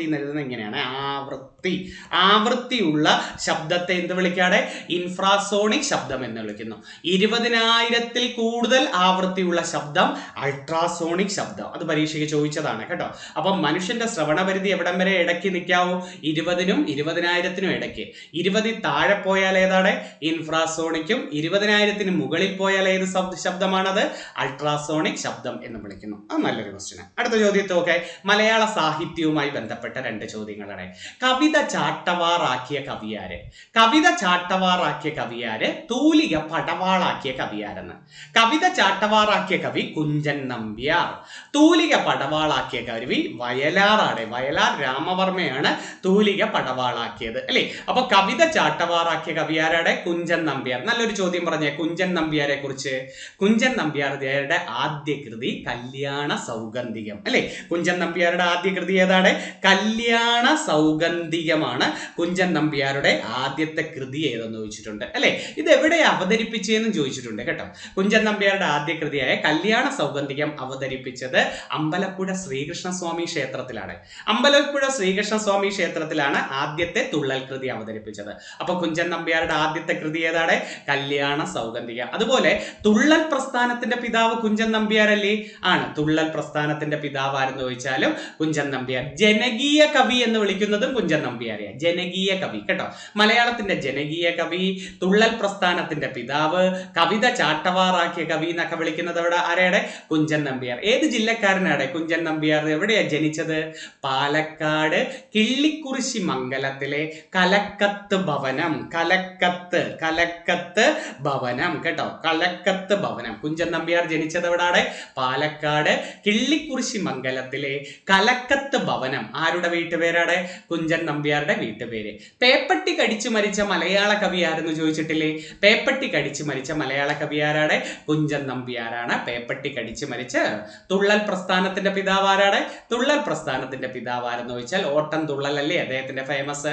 എന്ന് എഴുതുന്നത് ഇങ്ങനെയാണ്. ആവൃത്തിയുള്ള ശബ്ദത്തെ എന്ത് വിളിക്കാതെ? ഇൻഫ്രാസോണിക് ശബ്ദം എന്ന് വിളിക്കുന്നു. 20,000-ൽ കൂടുതൽ ആവൃത്തിയുള്ള ശബ്ദം അൾട്രാസോണിക് ശബ്ദം. അത് പരീക്ഷയ്ക്ക് ചോദിച്ചതാണ് കേട്ടോ. അപ്പം മനുഷ്യന്റെ ശ്രവണ പരിധി എവിടം വരെ ഇടയ്ക്ക് നിൽക്കാവൂ? 20നും 20,000-നും ഇടയ്ക്ക്. 20 താഴെ പോയാൽ ഏതാണ്? ഇൻഫ്രാസോണിക്കും. 20,000-ന് മുകളിൽ പോയാൽ ഏത് ശബ്ദമാണത്? അൾട്രാസോണിക് ശബ്ദം എന്ന് വിളിക്കുന്നു. അത് നല്ലൊരു ക്വസ്റ്റ്യൻ. അടുത്ത ചോദ്യത്തൊക്കെ മലയാള സാഹിത്യവുമായി ബന്ധപ്പെട്ട 2 ചോദ്യങ്ങളാണ്. കവിത ചാട്ടവാറാക്കിയ കവിയാര്? കവിത ചാട്ടവാറാക്കിയ കവിയാര്, തൂലിക പടവാളാക്കിയ കവിയാരെന്ന്. കവിത കവിത ചാട്ടവാറാക്കിയ കവി കുഞ്ചൻ നമ്പ്യാർ. തൂലിക പടവാളാക്കിയ കവി വയലാറാണ്. വയലാർ രാമവർമ്മയാണ് തൂലിക പടവാളാക്കിയത് അല്ലേ. അപ്പൊ കവിത ചാട്ടവാറാക്കിയ കവി ആരാടെ? കുഞ്ചൻ നമ്പ്യാർ. നല്ലൊരു ചോദ്യം പറഞ്ഞേ കുഞ്ചൻ നമ്പ്യാരെ കുറിച്ച്. കുഞ്ചൻ നമ്പ്യാരുടെ ആദ്യ കൃതി കല്യാണ സൗഗന്ധികം അല്ലെ. കുഞ്ചൻ നമ്പ്യാരുടെ ആദ്യ കൃതി ഏതാണ്? കല്യാണ സൗഗന്ധികമാണ് കുഞ്ചൻ നമ്പ്യാരുടെ ആദ്യത്തെ കൃതി ഏതെന്ന് ചോദിച്ചിട്ടുണ്ട് അല്ലെ. ഇത് എവിടെ അവതരിപ്പിച്ചതെന്നും ചോദിച്ചിട്ടുണ്ട് കേട്ടോ. കുഞ്ചൻ നമ്പ്യാരുടെ ആദ്യ കൃതിയായ കല്യാണ സൗഗന്ധികം അവതരിപ്പിച്ചത് അമ്പലപ്പുഴ ശ്രീകൃഷ്ണസ്വാമി ക്ഷേത്രത്തിലാണ്. അമ്പലപ്പുഴ ശ്രീകൃഷ്ണസ്വാമി ക്ഷേത്രത്തിലാണ് ആദ്യത്തെ തുള്ളൽ കൃതി അവതരിപ്പിച്ചത്. അപ്പൊ കുഞ്ചൻ നമ്പ്യാരുടെ ആദ്യത്തെ കൃതി ഏതാണ്? കല്യാണ സൗഗന്ധികം. അതുപോലെ തുള്ളൽ പ്രസ്ഥാനത്തിന്റെ പിതാവ് കുഞ്ചൻ നമ്പ്യാരല്ലേ? ആണ്. തുള്ളൽ പ്രസ്ഥാനത്തിന്റെ പിതാവ് ആരെന്ന് ചോദിച്ചാലും കുഞ്ചൻ നമ്പ്യാർ. ജനകീയ കവി എന്ന് വിളിക്കുന്നതും കുഞ്ചൻ നമ്പ്യാരെയാണ്. ജനകീയ കവി കേട്ടോ. മലയാളത്തിന്റെ ജനകീയ കവി, തുള്ളൽ പ്രസ്ഥാനത്തിന്റെ പിതാവ്, കവിത ചാട്ടവാറാക്കിയ കവി എന്നൊക്കെ വിളിക്കുന്നത് അവിടെ ആരെയാണ്? കുഞ്ചൻ നമ്പ്യാർ. ഏത് ജില്ലക്കാരനാണ് കുഞ്ചൻ നമ്പ്യാർ? എവിടെയാ ജനിച്ചത്? പാലക്കാട് കിള്ളിക്കുറിശി മംഗലത്തിലെ കലക്കത്ത് ഭവനം. കലക്കത്ത് ഭവനം കേട്ടോ. കലക്കത്ത് ഭവനം. കുഞ്ചൻ നമ്പ്യാർ ജനിച്ചത് എവിടാണ്? പാലക്കാട് കിള്ളിക്കുറിശി മംഗലത്തിലെ കലക്കത്ത് ഭവനം. ആരുടെ വീട്ടുപേരാണ്? കുഞ്ചൻ നമ്പ്യാരുടെ വീട്ടുപേര്. പേപ്പട്ടി കടിച്ചു മരിച്ച മലയാള കവി ആരെന്ന് ചോദിച്ചിട്ടില്ലേ? പേപ്പട്ടി കടിച്ചു മരിച്ച മലയാള കവി ആരാണ്? കുഞ്ചൻ നമ്പ്യാരാണ് പേപ്പട്ടി കടിച്ചു മരിച്ച. തുള്ളൽ പ്രസ്ഥാനത്തിന്റെ പിതാവ് ആരാണ്? തുള്ളൽ പ്രസ്ഥാനത്തിന്റെ പിതാവ് ആരെന്ന് ചോദിച്ചാൽ ഓട്ടം തുള്ളലല്ലേ അദ്ദേഹത്തിന്റെ ഫേമസ്,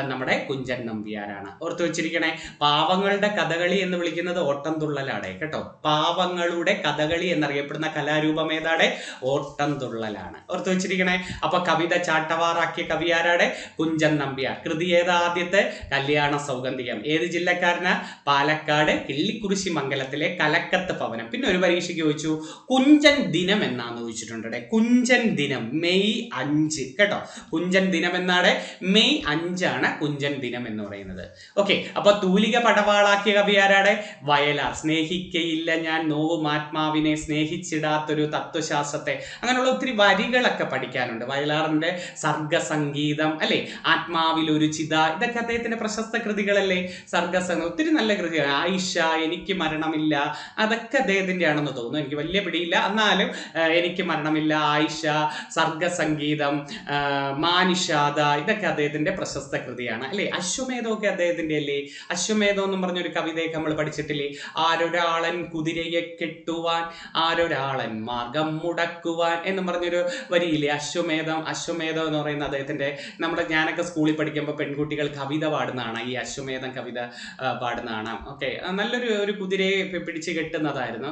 നമ്മുടെ കുഞ്ചൻ നമ്പ്യാരാണ്. ഓർത്തു വെച്ചിരിക്കണേ. പാവങ്ങളുടെ കഥകളി എന്ന് വിളിക്കുന്നത് ഓട്ടം തുള്ളലാണ് കേട്ടോ. പാവങ്ങളുടെ കഥകളി എന്നറിയപ്പെടുന്ന കലാരൂപം ഏതാണ്? ഓട്ടം തുള്ളലാണ്. ഓർത്തു വെച്ചിരിക്കണേ. അപ്പൊ കവിത ചാട്ടവാറാക്കിയ കവി ആരാണ്? കുഞ്ചൻ നമ്പ്യാർ. കൃതി ഏതാ ആദ്യത്തെ? കല്യാണ സൗഗന്ധികം. ഏത് ജില്ലക്കാരനാ? പാലക്കാട് കിള്ളിക്കുറിശി മംഗലത്തിലെ കലക്കത്ത് ഭവനം. പിന്നെ ഒരു പരീക്ഷയ്ക്ക് ചോദിച്ചു കുഞ്ചൻ ദിനം എന്നാന്ന് ചോദിച്ചിട്ടുണ്ട്. കുഞ്ചൻ ദിനം മെയ് 5 കേട്ടോ. കുഞ്ചൻ ദിനം എന്നാണ് മെയ് 5 കുഞ്ചൻ ദിനം എന്ന് പറയുന്നത്. ഓക്കെ. അപ്പൊ തൂലിക പടവാളാക്കിയ കവി ആരാണ്? വയലാർ. സ്നേഹിക്കയില്ല ഞാൻ നോവും ആത്മാവിനെ, സ്നേഹിച്ചിടാത്തൊരു തത്വശാസ്ത്രത്തെ. അങ്ങനെയുള്ള ഒത്തിരി വരികളൊക്കെ പഠിക്കാനുണ്ട്. വയലാറിന്റെ സർഗസംഗീതം അല്ലെ, ആത്മാവിലൊരു ചിത, ഇതൊക്കെ അദ്ദേഹത്തിന്റെ പ്രശസ്ത കൃതികളല്ലേ. സർഗസംഗീതം ഒത്തിരി നല്ല കൃതിയാണ്. ആയിഷ, എനിക്ക് മരണമില്ല, അതൊക്കെ അദ്ദേഹത്തിന്റെ ആണെന്ന് തോന്നുന്നു. എനിക്ക് വലിയ പിടിയില്ല, എന്നാലും എനിക്ക് മരണമില്ല, ആയിഷ, സർഗസംഗീതം, മാനിഷാദ, ഇതൊക്കെ അദ്ദേഹത്തിന്റെ പ്രശസ്ത കൃതിയാണ് അല്ലെ. അശ്വമേധമൊക്കെ അദ്ദേഹത്തിന്റെ അല്ലേ. അശ്വമേധം എന്നും പറഞ്ഞൊരു കവിതയൊക്കെ നമ്മൾ പഠിച്ചിട്ടില്ലേ? ആരൊരാളൻ കുതിരയെ കെട്ടുവാൻ, ആരൊരാളൻ മാർഗം മുടക്കുവാൻ എന്നും പറഞ്ഞൊരു വരിയില്ലേ. അശ്വമേധം എന്ന് പറയുന്ന അദ്ദേഹത്തിന്റെ, ഞാനൊക്കെ സ്കൂളിൽ പഠിക്കുമ്പോൾ പെൺകുട്ടികൾ കവിത പാടുന്നതാണ്. ഈ അശ്വമേധം കവിത പാടുന്നതാണ്. ഓക്കെ. നല്ലൊരു കുതിരയെ പിടിച്ച് കെട്ടുന്നതായിരുന്നു.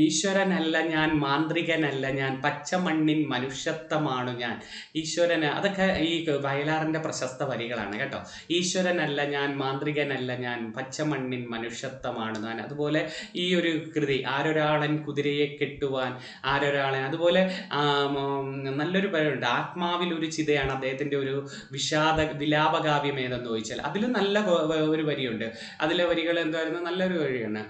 ഈശ്വരനല്ല ഞാൻ, മാന്ത്രികനല്ല ഞാൻ, പച്ചമണ്ണിൻ മനുഷ്യത്വമാണു ഞാൻ. ഈശ്വരന്, അതൊക്കെ ഈ വയലാറിന്റെ പ്രശസ്ത വരികളാണ് കേട്ടോ. ഈശ്വരനല്ല ഞാൻ, മാന്ത്രികനല്ല ഞാൻ, പച്ചമണ്ണിൻ മനുഷ്യത്വമാണ് ഞാൻ. അതുപോലെ ഈ ഒരു കൃതി ആരൊരാളൻ കുതിരയെ കെട്ടുവാൻ, ആരൊരാളൻ, അതുപോലെ നല്ലൊരു പേരുണ്ട് ആത്മാവിൽ ഒരു ചിതയാണ് അദ്ദേഹത്തിന്റെ ഒരു വിലാപകാവ്യം ഏതെന്ന് ചോദിച്ചാൽ അതിൽ നല്ല ഒരു വരിയുണ്ട്. അതിലെ വരികൾ എന്തായിരുന്നു? നല്ലൊരു വരിയാണ്,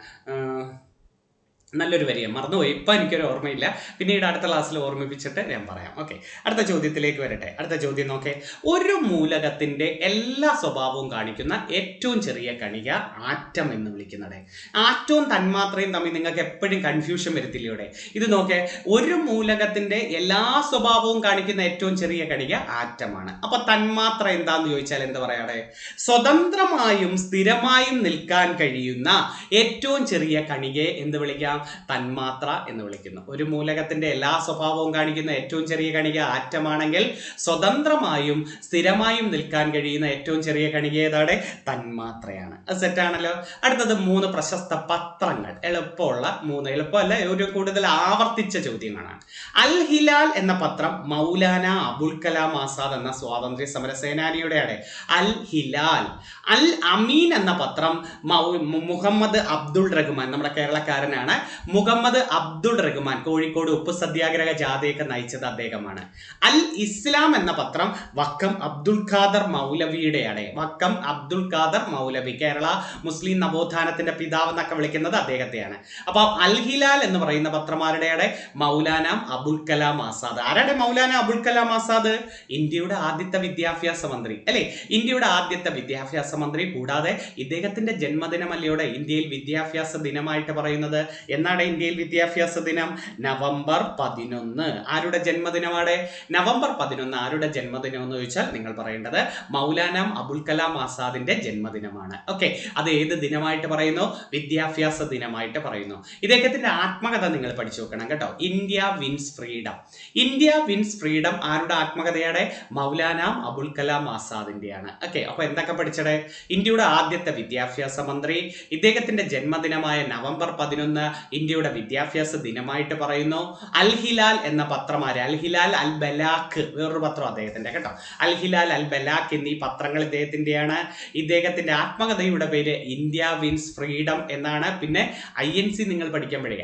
നല്ലൊരു വരിയാണ്, മറന്നുപോയി, ഇപ്പം എനിക്കൊരു ഓർമ്മയില്ല. പിന്നീട് അടുത്ത ക്ലാസ്സിൽ ഓർമ്മിപ്പിച്ചിട്ട് ഞാൻ പറയാം. ഓക്കെ. അടുത്ത ചോദ്യത്തിലേക്ക് വരട്ടെ. അടുത്ത ചോദ്യം നോക്കേ. ഒരു മൂലകത്തിന്റെ എല്ലാ സ്വഭാവവും കാണിക്കുന്ന ഏറ്റവും ചെറിയ കണിക ആറ്റം എന്ന് വിളിക്കുന്നത്. ആറ്റവും തന്മാത്രയും തമ്മിൽ നിങ്ങൾക്ക് എപ്പോഴും കൺഫ്യൂഷൻ വരത്തില്ല ഇവിടെ. ഇത് നോക്കേ, ഒരു മൂലകത്തിന്റെ എല്ലാ സ്വഭാവവും കാണിക്കുന്ന ഏറ്റവും ചെറിയ കണിക ആറ്റമാണ്. അപ്പൊ തന്മാത്ര എന്താന്ന് ചോദിച്ചാൽ എന്താ പറയാടെ? സ്വതന്ത്രമായും സ്ഥിരമായും നിൽക്കാൻ കഴിയുന്ന ഏറ്റവും ചെറിയ കണികയെ എന്ത് വിളിക്കാം? തന്മാത്ര എന്ന് വിളിക്കുന്നു. ഒരു മൂലകത്തിന്റെ എല്ലാ സ്വഭാവവും കാണിക്കുന്ന ഏറ്റവും ചെറിയ കണിക ആറ്റമാണെങ്കിൽ സ്വതന്ത്രമായും സ്ഥിരമായും നിൽക്കാൻ കഴിയുന്ന ഏറ്റവും ചെറിയ കണിക ഏതാണ്? തന്മാത്രയാണ്. അത് സെറ്റാണല്ലോ. അടുത്തത് 3 പ്രശസ്ത പത്രങ്ങൾ. എളുപ്പമുള്ള 3, എളുപ്പമല്ല, ഒരു കൂടുതൽ ആവർത്തിച്ച ചോദ്യങ്ങളാണ്. അൽ ഹിലാൽ എന്ന പത്രം മൗലാന അബുൽ കലാം ആസാദ് എന്ന സ്വാതന്ത്ര്യ സമര സേനാനിയുടെയാണ്. അൽ ഹിലാൽ. അൽ അമീൻ എന്ന പത്രം മുഹമ്മദ് അബ്ദുൾ റഹ്മാൻ, നമ്മുടെ കേരളക്കാരനാണ്, മുഹമ്മദ് അബ്ദുൾ റഹ്മാൻ കോഴിക്കോട് ഉപ്പ് സത്യാഗ്രഹ ജാഥയൊക്കെ നയിച്ചത് അദ്ദേഹമാണ്. അൽ ഇസ്ലാം എന്ന പത്രം വക്കം അബ്ദുൽ ഖാദർ മൗലവിയുടെയാണ്. വക്കം അബ്ദുൽ ഖാദർ മൗലവി, കേരള മുസ്ലിം നവോത്ഥാനത്തിന്റെ പിതാവ് എന്നൊക്കെ വിളിക്കുന്നത് അദ്ദേഹത്തെയാണ്. അപ്പൊ അൽ ഹിലാൽ എന്ന് പറയുന്ന പത്രമാരുടെയാണ്? മൗലാന അബുൽ കലാം ആസാദ്. ആരുടെ മൗലാന അബുൽ കലാം ആസാദ്? ഇന്ത്യയുടെ ആദ്യത്തെ വിദ്യാഭ്യാസ മന്ത്രി അല്ലെ? ഇന്ത്യയുടെ ആദ്യത്തെ വിദ്യാഭ്യാസ മന്ത്രി. കൂടാതെ ഇദ്ദേഹത്തിന്റെ ജന്മദിനമല്ലയോടെ ഇന്ത്യയിൽ വിദ്യാഭ്യാസ ദിനമായിട്ട് പറയുന്നത്. എന്നാണ് ഇന്ത്യയിൽ വിദ്യാഭ്യാസ ദിനം? നവംബർ 11. ആരുടെ ജന്മദിനമാണ്? നവംബർ 11. ആരുടെ ജന്മദിനം എന്ന് ചോദിച്ചാൽ നിങ്ങൾ പറയേണ്ടത് മൗലാന അബുൽ കലാം ആസാദിന്റെ ജന്മദിനമാണ്. ഓക്കെ, അത് ഏത് ദിനമായിട്ട് പറയുന്നു? വിദ്യാഭ്യാസ ദിനമായിട്ട് പറയുന്നു. ഇദ്ദേഹത്തിന്റെ ആത്മകഥ നിങ്ങൾ പഠിച്ചു നോക്കണം കേട്ടോ. India wins freedom. India wins freedom ആരുടെ ആത്മകഥയാണ്? മൗലാന അബുൽ കലാം ആസാദിന്റെയാണ്. ഓക്കെ, അപ്പൊ എന്തൊക്കെ പഠിച്ചത്? ഇന്ത്യയുടെ ആദ്യത്തെ വിദ്യാഭ്യാസ മന്ത്രി, ഇദ്ദേഹത്തിന്റെ ജന്മദിനമായ നവംബർ 11 ഇന്ത്യയുടെ വിദ്യാഭ്യാസ ദിനമായിട്ട് പറയുന്നു. അൽ ഹിലാൽ എന്ന പത്രമാര്, അൽ ഹിലാൽ അൽ ബലാഖ് വേറൊരു പത്രം അദ്ദേഹത്തിന്റെ കേട്ടോ. അൽ ഹിലാൽ അൽ ബലാഖ് എന്നീ പത്രങ്ങൾ ഇദ്ദേഹത്തിന്റെയാണ്. ഇദ്ദേഹത്തിന്റെ ആത്മകഥയുടെ പേര് ഇന്ത്യ വിൻസ് ഫ്രീഡം എന്നാണ്. പിന്നെ INC നിങ്ങൾ പഠിക്കുമ്പോഴേ